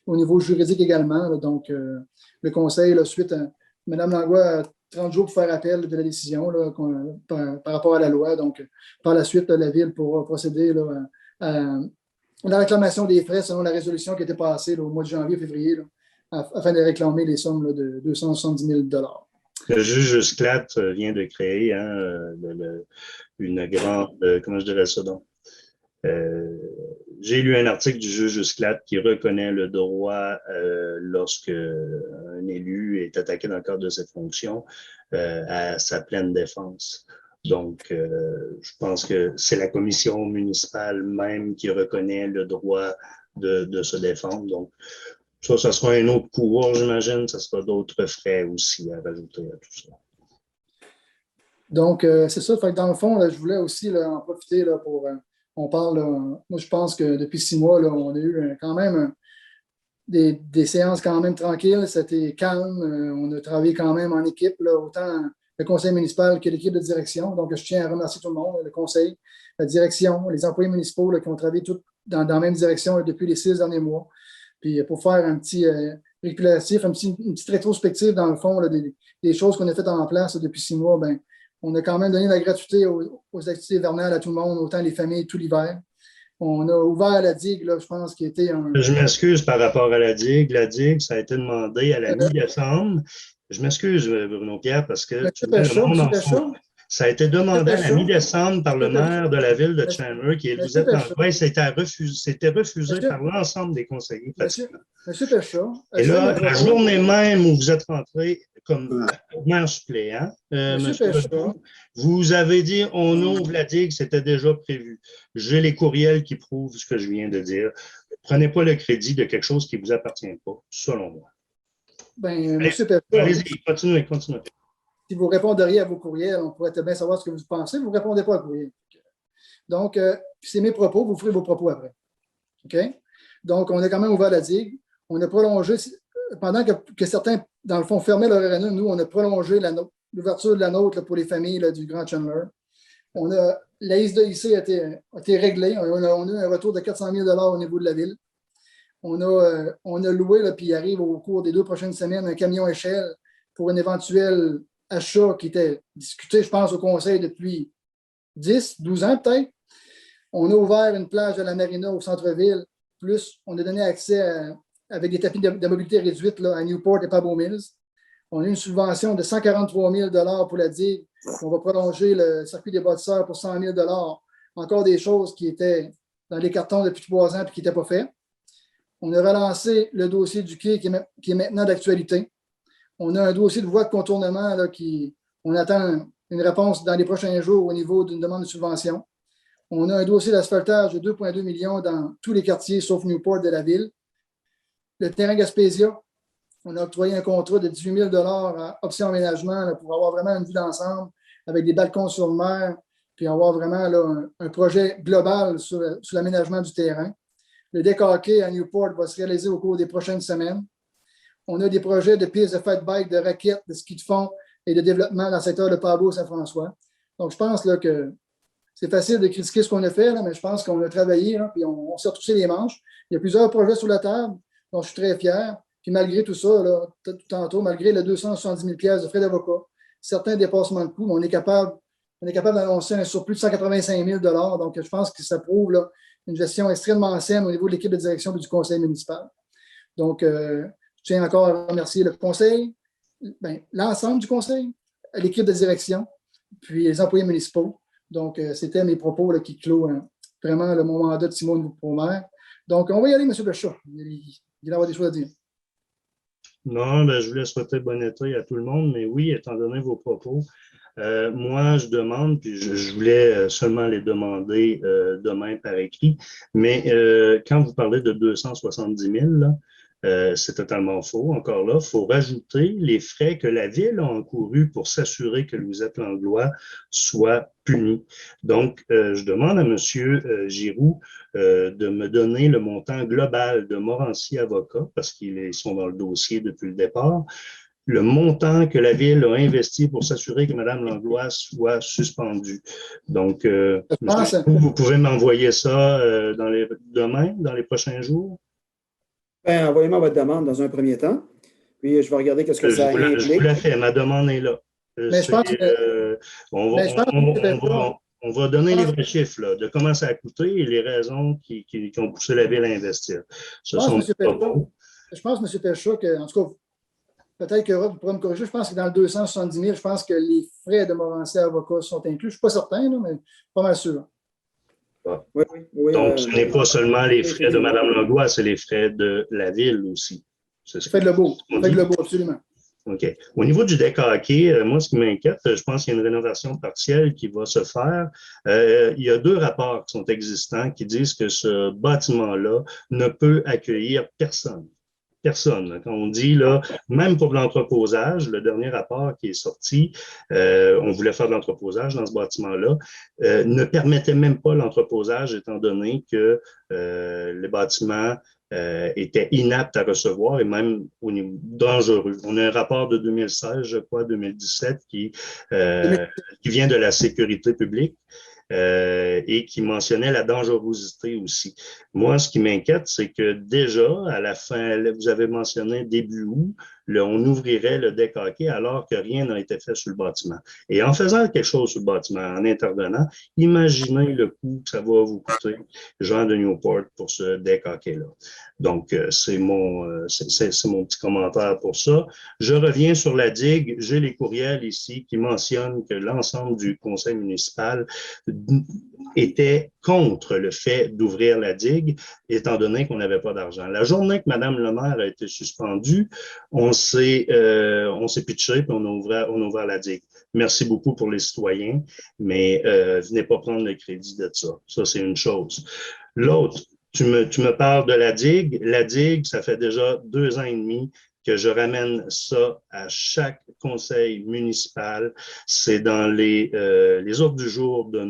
au niveau juridique également. Là. Donc, le Conseil, là, suite à Mme Langlois, a 30 jours pour faire appel de la décision là, par rapport à la loi. Donc, par la suite, la Ville pourra procéder là, à la réclamation des frais selon la résolution qui a été passée là, au mois de janvier-février, afin de réclamer les sommes là, de 270 000 $. Le juge Sclat vient de créer une grande, comment je dirais ça donc? J'ai lu un article du juge Sclat qui reconnaît le droit lorsque un élu est attaqué dans le cadre de cette fonction à sa pleine défense. Donc, je pense que c'est la commission municipale même qui reconnaît le droit de se défendre. Donc, ça sera un autre cours, j'imagine. Ça sera d'autres frais aussi à rajouter à tout ça. Donc, c'est ça. Fait que dans le fond, là, je voulais aussi là, en profiter là, pour... on parle... Là, moi, je pense que depuis 6 mois, là, on a eu quand même des séances quand même tranquilles. C'était calme. On a travaillé quand même en équipe, là, autant le conseil municipal que l'équipe de direction. Donc, je tiens à remercier tout le monde, le conseil, la direction, les employés municipaux là, qui ont travaillé tous dans la même direction là, depuis les 6 derniers mois. Puis pour faire un petit récapitulatif, une petite rétrospective, dans le fond, là, des choses qu'on a faites en place là, depuis 6 mois, ben, on a quand même donné la gratuité aux activités hivernales à tout le monde, autant les familles, tout l'hiver. On a ouvert la digue, là, je pense, qui était un. Je m'excuse par rapport à la digue. La digue, ça a été demandé à la mi-décembre. Je m'excuse, Bruno Pierre, parce que tu mets le monde en fond. Ça a été demandé à la mi-décembre par le maire de la ville de Chandler, qui est Lisette Langlois, et c'était refusé par l'ensemble des conseillers. Monsieur Pécha. Et là, la journée même où vous êtes rentré comme maire suppléant, monsieur Pécha, vous avez dit on ouvre la digue, c'était déjà prévu. J'ai les courriels qui prouvent ce que je viens de dire. Prenez pas le crédit de quelque chose qui ne vous appartient pas, selon moi. Ben, monsieur Pécha. Allez-y, continuez. Si vous répondriez à vos courriels, on pourrait bien savoir ce que vous pensez. Vous ne répondez pas à courriel. Donc, c'est mes propos, vous ferez vos propos après. OK? Donc, on a quand même ouvert la digue. On a prolongé, pendant que certains, dans le fond, fermaient leur arena, nous, on a prolongé l'ouverture de la nôtre là, pour les familles là, du Grand Chandler. La ISDE ici a été réglée. On a eu un retour de 400 000 $ au niveau de la ville. On a loué, là, puis il arrive au cours des 2 prochaines semaines, un camion échelle pour un éventuel achat qui était discuté, je pense, au conseil depuis 10, 12 ans peut-être. On a ouvert une plage à la marina au centre-ville, plus on a donné accès avec des tapis de mobilité réduite là, à Newport et Pabot Mills. On a eu une subvention de 143 000 $ pour la digue. On va prolonger le circuit des bâtisseurs pour 100 000 $. Encore des choses qui étaient dans les cartons depuis 3 ans et qui n'étaient pas faites. On a relancé le dossier du quai qui est maintenant d'actualité. On a un dossier de voie de contournement là, on attend une réponse dans les prochains jours au niveau d'une demande de subvention. On a un dossier d'asphaltage de 2,2 millions dans tous les quartiers sauf Newport de la ville. Le terrain Gaspésia, on a octroyé un contrat de 18 000 $ à Option Aménagement là, pour avoir vraiment une vue d'ensemble avec des balcons sur mer, puis avoir vraiment là, un projet global sur l'aménagement du terrain. Le décaqué à Newport va se réaliser au cours des prochaines semaines. On a des projets de pistes de fat bike, de raquettes, de ski de fond et de développement dans le secteur de Pabot-Saint-François. Donc, je pense là, que c'est facile de critiquer ce qu'on a fait, là, mais je pense qu'on a travaillé, là, puis on s'est retroussé les manches. Il y a plusieurs projets sur la table dont je suis très fier. Puis malgré tout ça, là, tantôt, malgré les 270 000 $ de frais d'avocat, certains dépassements de coûts, mais on est capable d'annoncer un surplus de 185 000 $. Donc, je pense que ça prouve là, une gestion extrêmement saine au niveau de l'équipe de direction et du conseil municipal. Donc, je tiens encore à remercier le conseil, l'ensemble du conseil, l'équipe de direction, puis les employés municipaux. Donc, c'était mes propos là, qui clôt vraiment mon mandat de 6 mois pour maire. Donc, on va y aller, M. Pécha. Il va avoir des choses à dire. Non, je voulais souhaiter bon été à tout le monde, mais oui, étant donné vos propos, moi, je demande, puis je voulais seulement les demander demain par écrit, mais quand vous parlez de 270 000, là, c'est totalement faux. Encore là, il faut rajouter les frais que la Ville a encourus pour s'assurer que Lisette Langlois soit puni. Donc, je demande à M. Giroux de me donner le montant global de Morancy Avocat, parce qu'ils sont dans le dossier depuis le départ, le montant que la Ville a investi pour s'assurer que Mme Langlois soit suspendue. Donc, vous pouvez m'envoyer ça demain, dans les prochains jours? Ben, envoyez-moi votre demande dans un premier temps. Puis, je vais regarder qu'est-ce que ça implique. Je vous la fais. Ma demande est là. On va donner les vrais chiffres là, de comment ça a coûté et les raisons qui ont poussé la Ville à investir. Je pense, M. Pécha, que, en tout cas, peut-être que vous pourrez me corriger, je pense que dans le 270 000, je pense que les frais de Morancy Avocat sont inclus. Je ne suis pas certain, là, mais pas mal sûr. Ah. Oui, donc, ce n'est pas seulement les frais de Mme Langlois, c'est les frais de la Ville aussi. Frais de Lebeau, absolument. OK. Au niveau du décaqué, moi, ce qui m'inquiète, je pense qu'il y a une rénovation partielle qui va se faire. Il y a 2 rapports qui sont existants qui disent que ce bâtiment-là ne peut accueillir personne. Personne. Quand on dit, là, même pour l'entreposage, le dernier rapport qui est sorti, on voulait faire de l'entreposage dans ce bâtiment-là, ne permettait même pas l'entreposage étant donné que les bâtiments étaient inaptes à recevoir et même au niveau dangereux. On a un rapport de 2016, je crois, 2017, qui vient de la sécurité publique. et qui mentionnait la dangerosité aussi. Moi, ce qui m'inquiète, c'est que déjà, à la fin, vous avez mentionné début août, on ouvrirait le deck hockey alors que rien n'a été fait sur le bâtiment. Et en faisant quelque chose sur le bâtiment, en intervenant, imaginez le coût que ça va vous coûter, Jean de Newport, pour ce deck hockey-là. Donc, c'est mon petit commentaire pour ça. Je reviens sur la digue. J'ai les courriels ici qui mentionnent que l'ensemble du conseil municipal était contre le fait d'ouvrir la digue, étant donné qu'on n'avait pas d'argent. La journée que Mme le maire a été suspendue, on s'est pitché puis on a ouvert la digue. Merci beaucoup pour les citoyens, mais venez pas prendre le crédit de ça. Ça, c'est une chose. L'autre, tu me parles de la digue. La digue, ça fait déjà 2 ans et demi que je ramène ça à chaque conseil municipal. C'est dans les ordres du jour de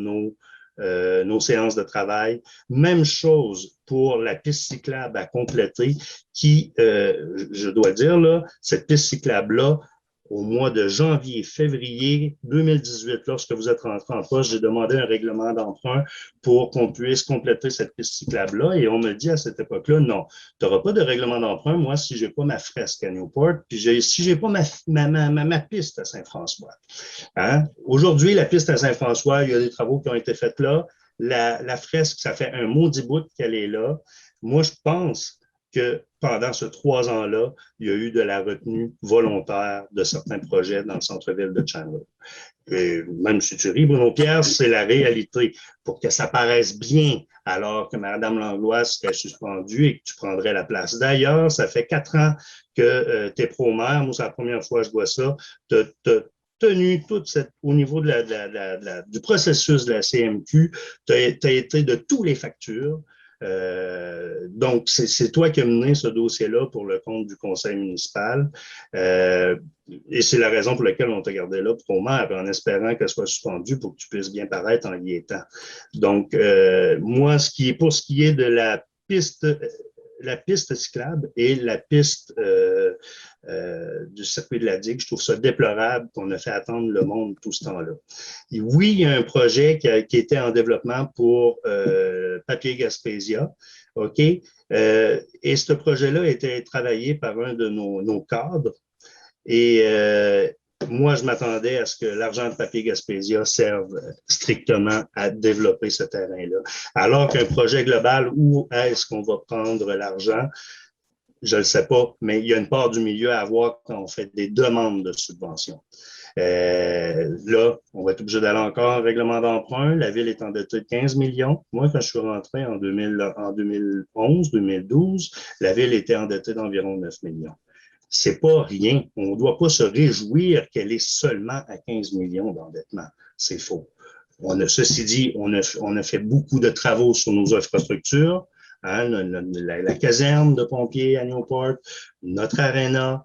nos séances de travail. Même chose pour la piste cyclable à compléter qui, je dois dire, là, cette piste cyclable-là, au mois de janvier, février 2018, lorsque vous êtes rentré en poste, j'ai demandé un règlement d'emprunt pour qu'on puisse compléter cette piste cyclable-là. Et on me dit à cette époque-là, non, tu n'auras pas de règlement d'emprunt, moi, si je n'ai pas ma fresque à Newport, puis si je n'ai pas ma piste à Saint-François. Hein? Aujourd'hui, la piste à Saint-François, il y a des travaux qui ont été faits là. La fresque, ça fait un maudit bout qu'elle est là. Moi, je pense que pendant ces 3 ans-là, il y a eu de la retenue volontaire de certains projets dans le centre-ville de Chandler. Et même si tu ris, Bruno Pierre, c'est la réalité. Pour que ça paraisse bien, alors que Mme Langlois serait suspendue et que tu prendrais la place. D'ailleurs, ça fait 4 ans que tu es pro-maire. Moi, c'est la première fois que je vois ça. Tu as tenu au niveau du processus de la CMQ, tu as été de tous les factures. Donc, c'est toi qui as mené ce dossier-là pour le compte du conseil municipal. Et c'est la raison pour laquelle on t'a gardé là pour maire, en espérant qu'elle soit suspendue pour que tu puisses bien paraître en y étant. Donc, moi, pour ce qui est de la piste cyclable et la piste du circuit de la digue, je trouve ça déplorable qu'on a fait attendre le monde tout ce temps-là. Et oui, il y a un projet qui était en développement pour Papier Gaspésia, OK? Et ce projet-là a été travaillé par un de nos cadres. Et moi, je m'attendais à ce que l'argent de Papier Gaspésia serve strictement à développer ce terrain-là. Alors qu'un projet global, où est-ce qu'on va prendre l'argent? Je ne le sais pas, mais il y a une part du milieu à avoir quand on fait des demandes de subventions. Là, on va être obligé d'aller encore en règlement d'emprunt. La ville est endettée de 15 millions. Moi, quand je suis rentré en 2011, 2012, la ville était endettée d'environ 9 millions. C'est pas rien. On ne doit pas se réjouir qu'elle est seulement à 15 millions d'endettement. C'est faux. Ceci dit, on a fait beaucoup de travaux sur nos infrastructures. Hein, la caserne de pompiers à Newport, notre aréna.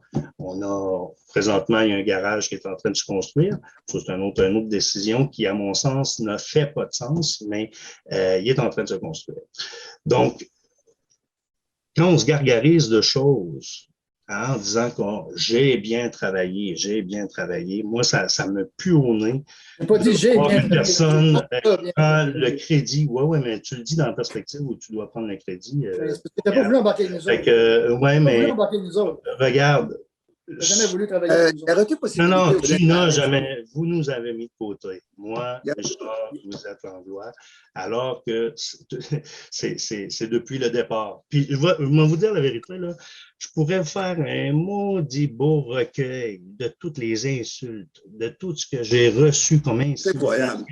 Présentement, il y a un garage qui est en train de se construire. Ça, c'est une autre décision qui, à mon sens, ne fait pas de sens, mais il est en train de se construire. Donc, quand on se gargarise de choses, hein, en disant que j'ai bien travaillé, moi, ça me pue au nez. Pas dit j'ai bien une personne prend le crédit. Oui, mais tu le dis dans la perspective où tu dois prendre le crédit. Parce que tu n'as pas voulu embarquer avec nous autres. Oui, mais voulu embarquer avec nous autres. Regarde. Tu n'as jamais voulu travailler avec nous autres. Non, tu n'as jamais. Vous nous avez mis de côté. Moi, Richard, vous êtes Langlois, alors que c'est depuis le départ. Puis, je vais vous dire la vérité, là. Je pourrais faire un maudit beau recueil de toutes les insultes, de tout ce que j'ai reçu comme insultation.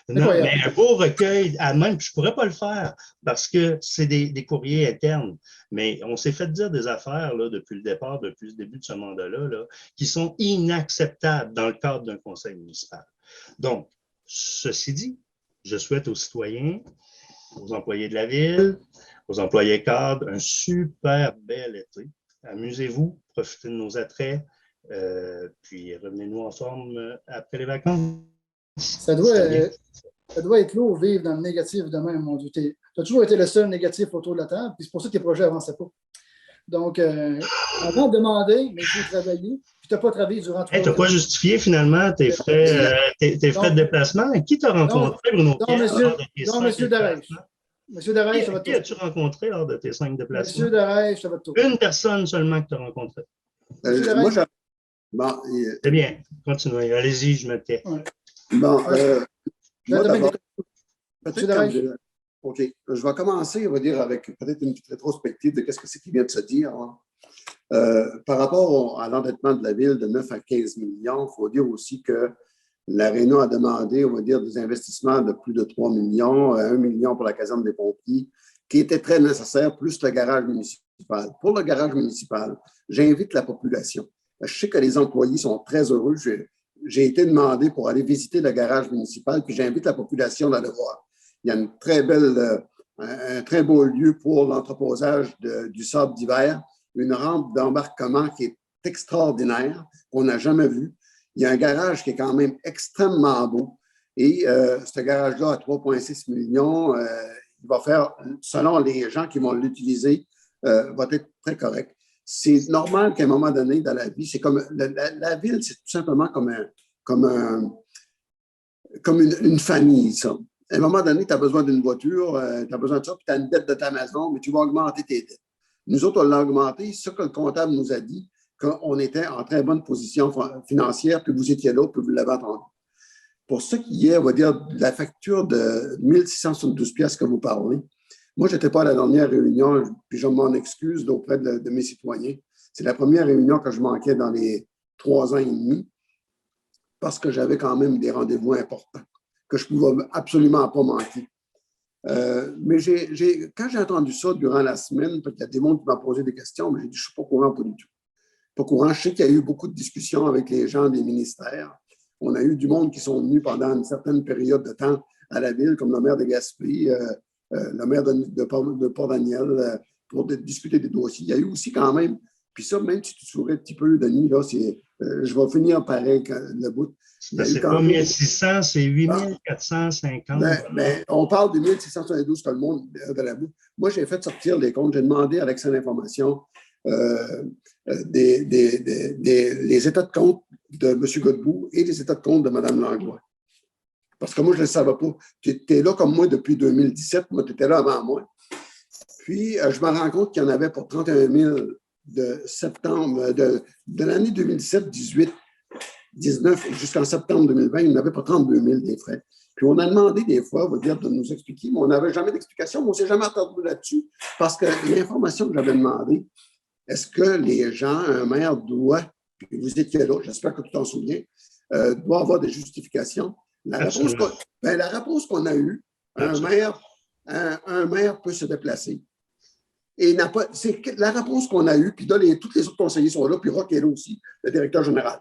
Non, mais un beau recueil, même, je ne pourrais pas le faire parce que c'est des courriers internes. Mais on s'est fait dire des affaires là, depuis le départ, depuis le début de ce mandat-là, là, qui sont inacceptables dans le cadre d'un conseil municipal. Donc, ceci dit, je souhaite aux citoyens, aux employés de la ville, aux employés cadres, un super bel été. Amusez-vous, profitez de nos attraits, puis revenez-nous en forme après les vacances. Ça doit être lourd vivre dans le négatif de même, mon Dieu. Tu as toujours été le seul négatif autour de la table, puis c'est pour ça que tes projets n'avançaient pas. Donc, avant de demander, mais il faut travailler. Puis tu n'as pas travaillé durant 3 Tu n'as pas justifié finalement tes frais de déplacement. Qui t'a rencontré, Bruno Pierre, lors de tes 5 déplacements? Monsieur Darèche, ça va Qui as-tu rencontré lors de tes 5 déplacements? Monsieur Darèche, ça va tout. Une personne seulement que tu as rencontrée. Moi, C'est bien. Continuez. Allez-y, je me tais. Bon, moi, d'abord, OK. Je vais commencer, on va dire, avec peut-être une petite rétrospective de qu'est-ce que c'est qui vient de se dire. Hein. Par rapport à l'endettement de la Ville de 9 à 15 millions, il faut dire aussi que l'Aréna a demandé, on va dire, des investissements de plus de 3 millions, 1 million pour la caserne des pompiers, qui était très nécessaire, plus le garage municipal. Pour le garage municipal, j'invite la population. Je sais que les employés sont très heureux. J'ai été demandé pour aller visiter le garage municipal, puis j'invite la population d'aller voir. Il y a un très beau lieu pour l'entreposage du sable d'hiver, une rampe d'embarquement qui est extraordinaire, qu'on n'a jamais vue. Il y a un garage qui est quand même extrêmement beau. Et ce garage-là, à 3,6 millions, il va faire, selon les gens qui vont l'utiliser, va être très correct. C'est normal qu'à un moment donné dans la vie, c'est comme la ville, c'est tout simplement comme une famille, ça. À un moment donné, tu as besoin d'une voiture, tu as besoin de ça, puis tu as une dette de ta maison, mais tu vas augmenter tes dettes. Nous autres, on l'a augmenté. Ce que le comptable nous a dit, qu'on était en très bonne position financière, puis vous étiez là, puis vous l'avez entendu. Pour ce qui est, on va dire, de la facture de 1 672 piastres que vous parlez, moi, je n'étais pas à la dernière réunion, puis je m'en excuse auprès de mes citoyens. C'est la première réunion que je manquais dans les 3 ans et demi, parce que j'avais quand même des rendez-vous importants que je ne pouvais absolument pas manquer. Mais quand j'ai entendu ça durant la semaine, parce qu'il y a des gens qui m'ont posé des questions, mais j'ai dit, je ne suis pas au courant, pas du tout. Pas au courant. Je sais qu'il y a eu beaucoup de discussions avec les gens des ministères. On a eu du monde qui sont venus pendant une certaine période de temps à la ville, comme le maire de Gaspé, le maire de Port-Daniel, pour discuter des dossiers. Il y a eu aussi quand même, puis ça, même si tu souris un petit peu, Denis, là, je vais finir pareil le bout. C'est pas 1600, c'est 8450. On parle de 1672 que le monde de la boue. Moi, j'ai fait sortir les comptes. J'ai demandé à l'accès à l'information les états de compte de M. Godbout et les états de compte de Mme Langlois. Parce que moi, je ne le savais pas. Tu étais là comme moi depuis 2017. Moi, tu étais là avant moi. Puis, je me rends compte qu'il y en avait pour 31 000 de septembre, de l'année 2017-18. 19 jusqu'en septembre 2020, il n'y en avait pas 32 000 des frais. Puis on a demandé des fois, on va dire, de nous expliquer, mais on n'avait jamais d'explication, mais on ne s'est jamais attendu là-dessus parce que l'information que j'avais demandé, est-ce que les gens, un maire doit, puis vous étiez là, j'espère que tu t'en souviens, doit avoir des justifications. La réponse qu'on a eue, un maire peut se déplacer. Et c'est la réponse qu'on a eue, puis là, tous les autres conseillers sont là, puis Roch est là aussi, le directeur général.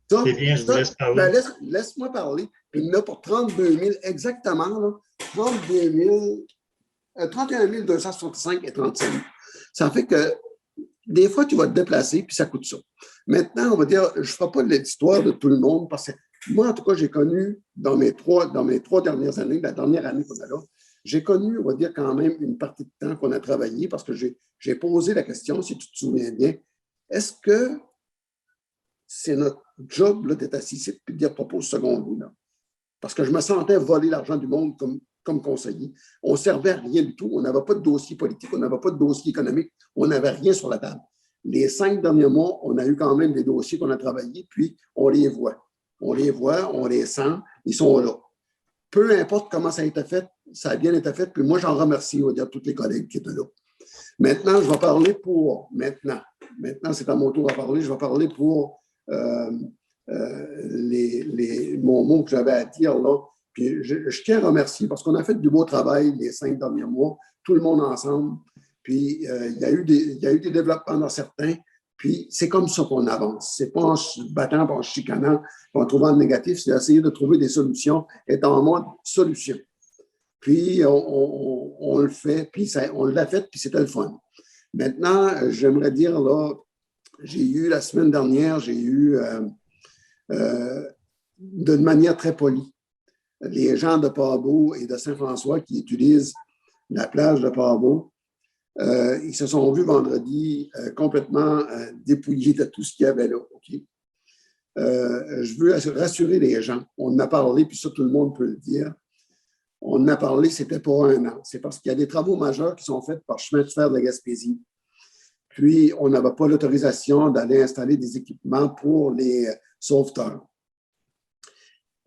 C'est bien, je vous laisse parler. Laisse-moi parler. Puis il y en a pour 32 000, exactement, là, 31 265 et 35 000. Ça fait que des fois, tu vas te déplacer, puis ça coûte ça. Maintenant, on va dire, je ne ferai pas l'histoire de tout le monde, parce que moi, en tout cas, j'ai connu, dans mes trois dernières années, la dernière année qu'on a là, j'ai connu, on va dire, quand même une partie de temps qu'on a travaillé, parce que j'ai posé la question, si tu te souviens bien, est-ce que c'est notre job d'être assis ici et de dire propos secondaire, là? Parce que je me sentais voler l'argent du monde comme conseiller. On ne servait à rien du tout. On n'avait pas de dossier politique, on n'avait pas de dossier économique, on n'avait rien sur la table. Les 5 derniers mois, on a eu quand même des dossiers qu'on a travaillés, puis on les voit. On les voit, on les sent, ils sont là. Peu importe comment ça a été fait, ça a bien été fait, puis moi, j'en remercie, on va dire, tous les collègues qui étaient là. Maintenant, je vais parler pour... Maintenant, c'est à mon tour à parler. Je vais parler pour mon mot que j'avais à dire là. Puis je tiens à remercier parce qu'on a fait du beau travail les 5 derniers mois, tout le monde ensemble. Puis il y a eu des développements dans certains. Puis c'est comme ça qu'on avance. C'est pas en se battant, en se chicanant, en trouvant le négatif, c'est d'essayer de trouver des solutions, étant en mode solution. Puis on le fait, puis on l'a fait, puis c'était le fun. Maintenant, j'aimerais dire là, la semaine dernière, d'une manière très polie, les gens de Port-Beau et de Saint-François qui utilisent la plage de Port-Beau Ils se sont vus vendredi complètement dépouillés de tout ce qu'il y avait là. Okay? Je veux rassurer les gens. On en a parlé, puis ça, tout le monde peut le dire. On en a parlé, c'était pour 1 an. C'est parce qu'il y a des travaux majeurs qui sont faits par Chemin de fer de la Gaspésie. Puis, on n'avait pas l'autorisation d'aller installer des équipements pour les sauveteurs.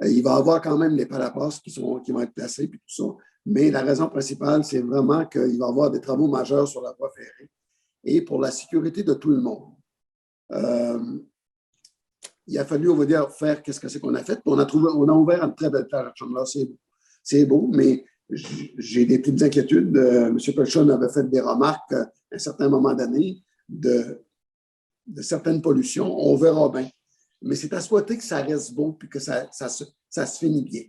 Il va y avoir quand même les palapasses qui vont être placés, puis tout ça. Mais la raison principale, c'est vraiment qu'il va y avoir des travaux majeurs sur la voie ferrée et pour la sécurité de tout le monde. Il a fallu, on va dire, faire qu'est-ce que c'est qu'on a fait. Puis on a ouvert une très belle plage à Chandler. C'est beau, mais j'ai des petites inquiétudes. M. Pelchon avait fait des remarques à un certain moment donné de certaines pollutions. On verra bien. Mais c'est à souhaiter que ça reste beau et que ça se finit bien.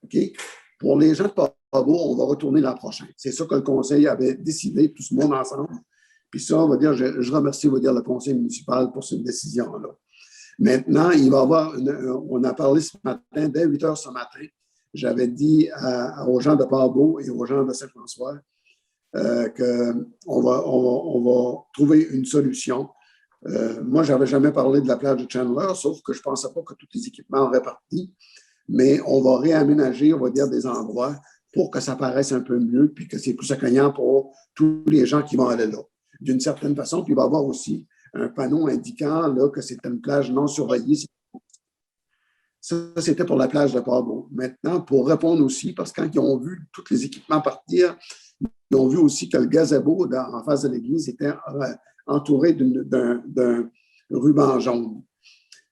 Okay? Pour les gens de Pabot, on va retourner l'an prochain. C'est ça que le conseil avait décidé, tout ce monde ensemble. Puis ça, on va dire, je remercie, on va dire, le conseil municipal pour cette décision-là. Maintenant, il va y avoir, on a parlé ce matin, dès 8 heures ce matin, j'avais dit aux gens de Pabot et aux gens de Saint-François qu'on va trouver une solution. Moi, je n'avais jamais parlé de la plage de Chandler, sauf que je ne pensais pas que tous les équipements auraient parti, mais on va réaménager, on va dire, des endroits pour que ça paraisse un peu mieux, puis que c'est plus accueillant pour tous les gens qui vont aller là. D'une certaine façon, puis il va y avoir aussi un panneau indiquant là, que c'est une plage non surveillée. Ça, c'était pour la plage de Pabot. Maintenant, pour répondre aussi, parce que quand ils ont vu tous les équipements partir, ils ont vu aussi que le gazebo en face de l'église était entouré d'un ruban jaune.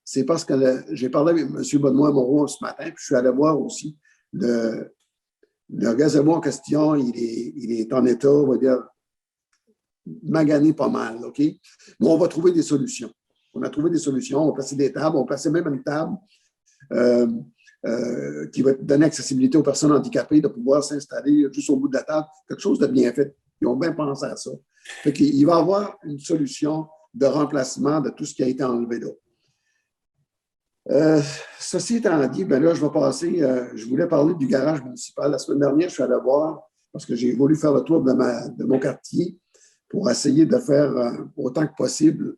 C'est parce que j'ai parlé avec M. Benoît-Moreau ce matin, puis je suis allé voir aussi le gazebo en question, il est en état, on va dire, magané pas mal, OK? Mais on va trouver des solutions. On a trouvé des solutions, on va placer des tables, on va placer même une table qui va donner accessibilité aux personnes handicapées de pouvoir s'installer juste au bout de la table, quelque chose de bien fait. Ils ont bien pensé à ça. Fait qu'il va y avoir une solution de remplacement de tout ce qui a été enlevé là. Ceci étant dit, ben là, je vais passer, je voulais parler du garage municipal. La semaine dernière, je suis allé voir, parce que j'ai voulu faire le tour de mon quartier pour essayer de faire autant que possible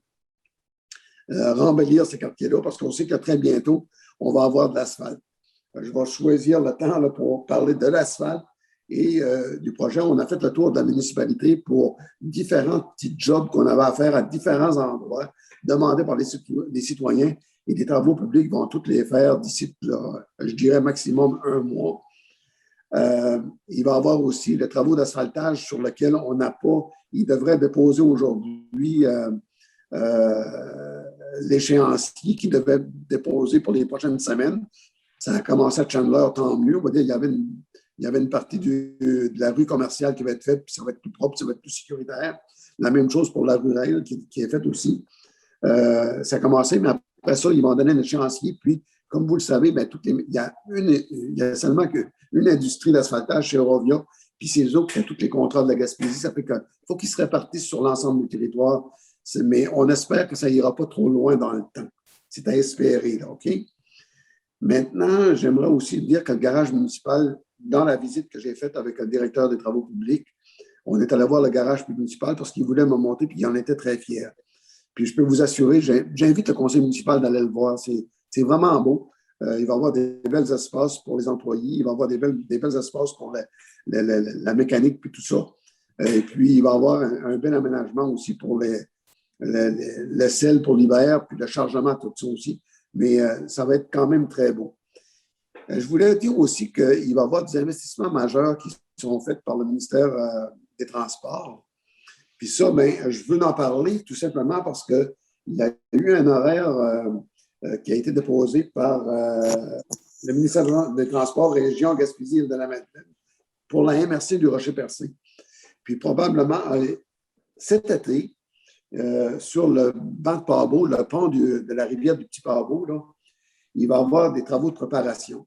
rembellir ces quartiers-là, parce qu'on sait que très bientôt, on va avoir de l'asphalte. Je vais choisir le temps là, pour parler de l'asphalte et du projet. On a fait le tour de la municipalité pour différents petits jobs qu'on avait à faire à différents endroits, demandés par les citoyens. Et des travaux publics vont tous les faire d'ici, je dirais, maximum 1 mois. Il va y avoir aussi les travaux d'asphaltage sur lesquels on n'a pas, il devrait déposer aujourd'hui l'échéancier qui devait déposer pour les prochaines semaines. Ça a commencé à Chandler, tant mieux. On va dire il y avait une partie de la rue commerciale qui va être faite, puis ça va être plus propre, ça va être plus sécuritaire. La même chose pour la rurale qui est faite aussi. Ça a commencé, mais après ça, ils vont donner un échéancier. Puis, comme vous le savez, bien, il y a seulement qu'une industrie d'asphaltage chez Eurovia, puis c'est eux autres qui ont tous les contrats de la Gaspésie. Ça fait qu'il faut qu'ils se répartissent sur l'ensemble du territoire. Mais on espère que ça n'ira pas trop loin dans le temps. C'est à espérer, là, OK? Maintenant, j'aimerais aussi dire que le garage municipal, dans la visite que j'ai faite avec le directeur des travaux publics, on est allé voir le garage municipal parce qu'il voulait me monter, puis il en était très fier. Puis je peux vous assurer, j'invite le conseil municipal d'aller le voir. C'est vraiment beau. Il va y avoir des belles espaces pour les employés, il va y avoir des belles espaces pour la mécanique, puis tout ça. Et puis, il va y avoir un bel aménagement aussi pour le sel pour l'hiver, puis le chargement, tout ça aussi. Mais ça va être quand même très beau. Je voulais dire aussi qu'il va y avoir des investissements majeurs qui sont faits par le ministère des Transports. Puis ça, bien, je veux en parler tout simplement parce qu'il y a eu un horaire qui a été déposé par le ministère des Transports Région Gaspésie-Île-de-la-Madeleine pour la MRC du Rocher-Percé. Puis probablement, cet été, sur le banc de Pabot, le pont de la rivière du Petit Pabot, là, il va y avoir des travaux de préparation.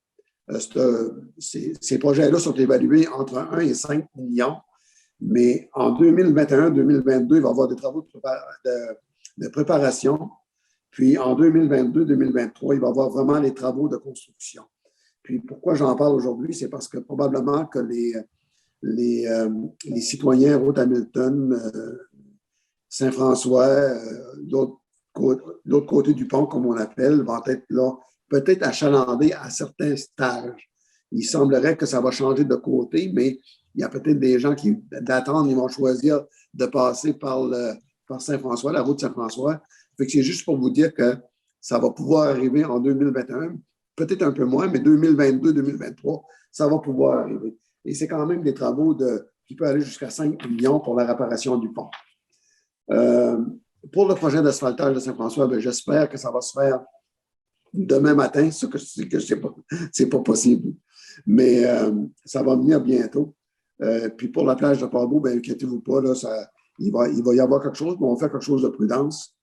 Ces projets-là sont évalués entre 1 et 5 millions, mais en 2021-2022, il va y avoir des travaux de préparation. Puis en 2022-2023, il va y avoir vraiment les travaux de construction. Puis pourquoi j'en parle aujourd'hui, c'est parce que probablement que les citoyens Route-Hamilton, Saint-François, l'autre côté du pont, comme on l'appelle, vont être là, peut-être achalandés à certains stages. Il semblerait que ça va changer de côté, mais il y a peut-être des gens qui d'attendre, ils vont choisir de passer par Saint-François, la route Saint-François. Fait que c'est juste pour vous dire que ça va pouvoir arriver en 2021, peut-être un peu moins, mais 2022-2023, ça va pouvoir arriver. Et c'est quand même des travaux qui peuvent aller jusqu'à 5 millions pour la réparation du pont. Pour le projet d'asphaltage de Saint-François, bien, j'espère que ça va se faire demain matin. Ce que c'est pas possible. Mais ça va venir bientôt. Puis pour la plage de Port-Beau, bien, inquiétez-vous pas, là, il va y avoir quelque chose, mais on va faire quelque chose de prudence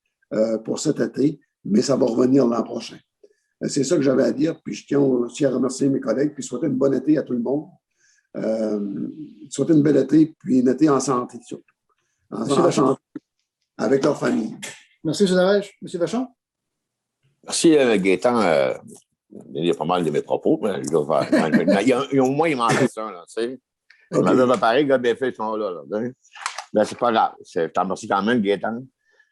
pour cet été, mais ça va revenir l'an prochain. C'est ça que j'avais à dire, puis je tiens aussi à remercier mes collègues, puis souhaiter une bonne été à tout le monde. Souhaiter une belle été, puis une été en santé, surtout. En santé, avec leur famille. Merci, M. Darèche. M. Vachon? Merci, Gaétan. Il y a pas mal de mes propos, mais au moins, il m'en reste un, là, tu sais. On m'avait préparé, le gars bien fait, ils sont là. Ben, c'est pas grave. Je t'en remercie quand même, Gaétan.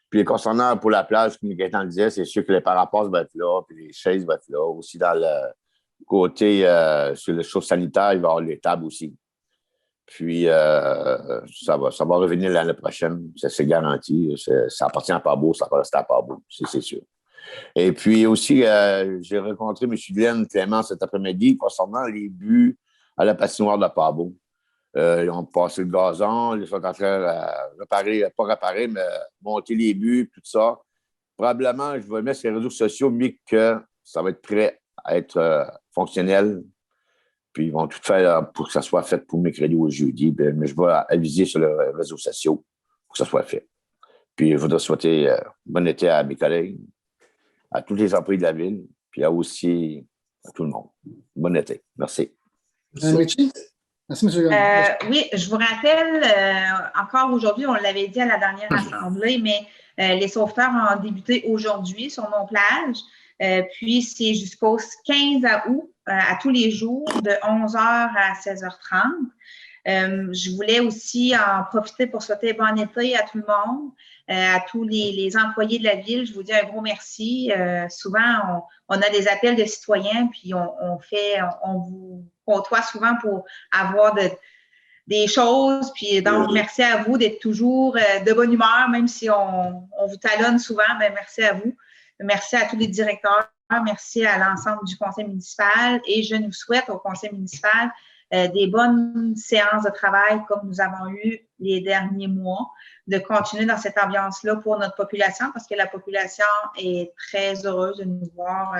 Puis concernant pour la plage, comme Gaétan disait, c'est sûr que les paraports vont être là, puis les chaises vont être là. Aussi dans le côté, sur le chauffe sanitaire, il va y avoir les tables aussi. Puis, ça va revenir l'année prochaine. C'est garanti. Ça appartient à Port-Beau, ça va rester à Port-Beau, c'est sûr. Et puis aussi, j'ai rencontré M. Glenn Clément cet après-midi concernant les buts à la patinoire de Port-Beau. Ils ont passé le gazon, ils sont en train de réparer, pas réparer, mais monter les buts, tout ça. Probablement, je vais mettre sur les réseaux sociaux, mais que ça va être prêt à être fonctionnel. Puis ils vont tout faire pour que ça soit fait pour mercredi ou jeudi. Mais je vais aviser sur les réseaux sociaux pour que ça soit fait. Puis je voudrais souhaiter bon été à mes collègues, à tous les employés de la ville, puis aussi à tout le monde. Bon été. Merci. Richie? Merci, M. Oui, je vous rappelle, encore aujourd'hui, on l'avait dit à la dernière assemblée, mais les sauveteurs ont débuté aujourd'hui sur nos plages. Puis c'est jusqu'au 15 août, à tous les jours, de 11h à 16h30. Je voulais aussi en profiter pour souhaiter bon été à tout le monde, à tous les employés de la ville. Je vous dis un gros merci. Souvent, on a des appels de citoyens, puis on vous côtoie souvent pour avoir des choses. Puis donc, merci à vous d'être toujours de bonne humeur, même si on vous talonne souvent. Bien, merci à vous. Merci à tous les directeurs. Merci à l'ensemble du conseil municipal. Et je nous souhaite au conseil municipal des bonnes séances de travail comme nous avons eu les derniers mois, de continuer dans cette ambiance-là pour notre population, parce que la population est très heureuse de nous voir,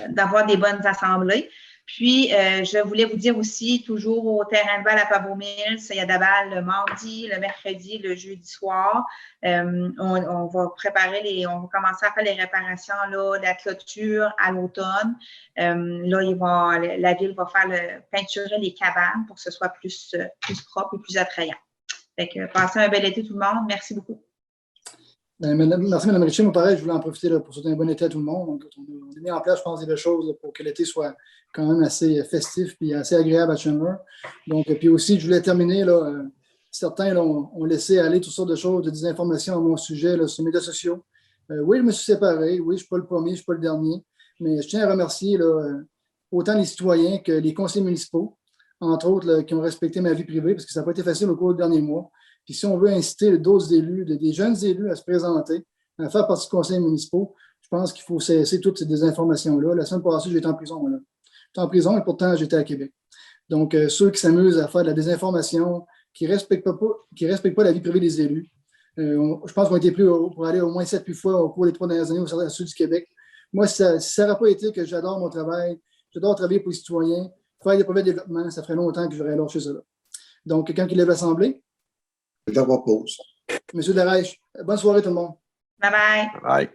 d'avoir des bonnes assemblées. Puis, je voulais vous dire aussi, toujours au terrain de balle à Pabot-Mills, il y a de la balle le mardi, le mercredi, le jeudi soir. On va on va commencer à faire les réparations là, de la clôture à l'automne. Là, la ville va faire peinturer les cabanes pour que ce soit plus propre et plus attrayant. Fait que passez un bel été tout le monde. Merci beaucoup. Merci, Mme Richie. Moi, pareil, je voulais en profiter là, pour souhaiter un bon été à tout le monde. Donc, on a mis en place, je pense, des belles choses là, pour que l'été soit quand même assez festif et assez agréable à Chandler. Donc, puis aussi, je voulais terminer, là, certains là, ont laissé aller toutes sortes de choses, de désinformations à mon sujet là, sur les médias sociaux. Oui, je me suis séparé. Oui, je ne suis pas le premier, je ne suis pas le dernier. Mais je tiens à remercier là, autant les citoyens que les conseillers municipaux, entre autres, là, qui ont respecté ma vie privée, parce que ça n'a pas été facile au cours des derniers mois. Puis si on veut inciter d'autres élus, des jeunes élus à se présenter, à faire partie du conseil municipal, je pense qu'il faut cesser toutes ces désinformations-là. La semaine passée, j'étais en prison. J'étais en prison et pourtant, j'étais à Québec. Donc, ceux qui s'amusent à faire de la désinformation, qui ne respectent pas la vie privée des élus, je pense qu'on a été pris pour aller au moins 7-8 fois au cours des 3 dernières années au Centre sud du Québec. Moi, si ça n'aurait pas été que j'adore mon travail, j'adore travailler pour les citoyens, faire des projets de développement, ça ferait longtemps que j'aurais lâché ça là. Donc, quelqu'un qui lève l'Assemblée? Je la propose. Monsieur Darèche, bonne soirée tout le monde. Bye bye. Bye.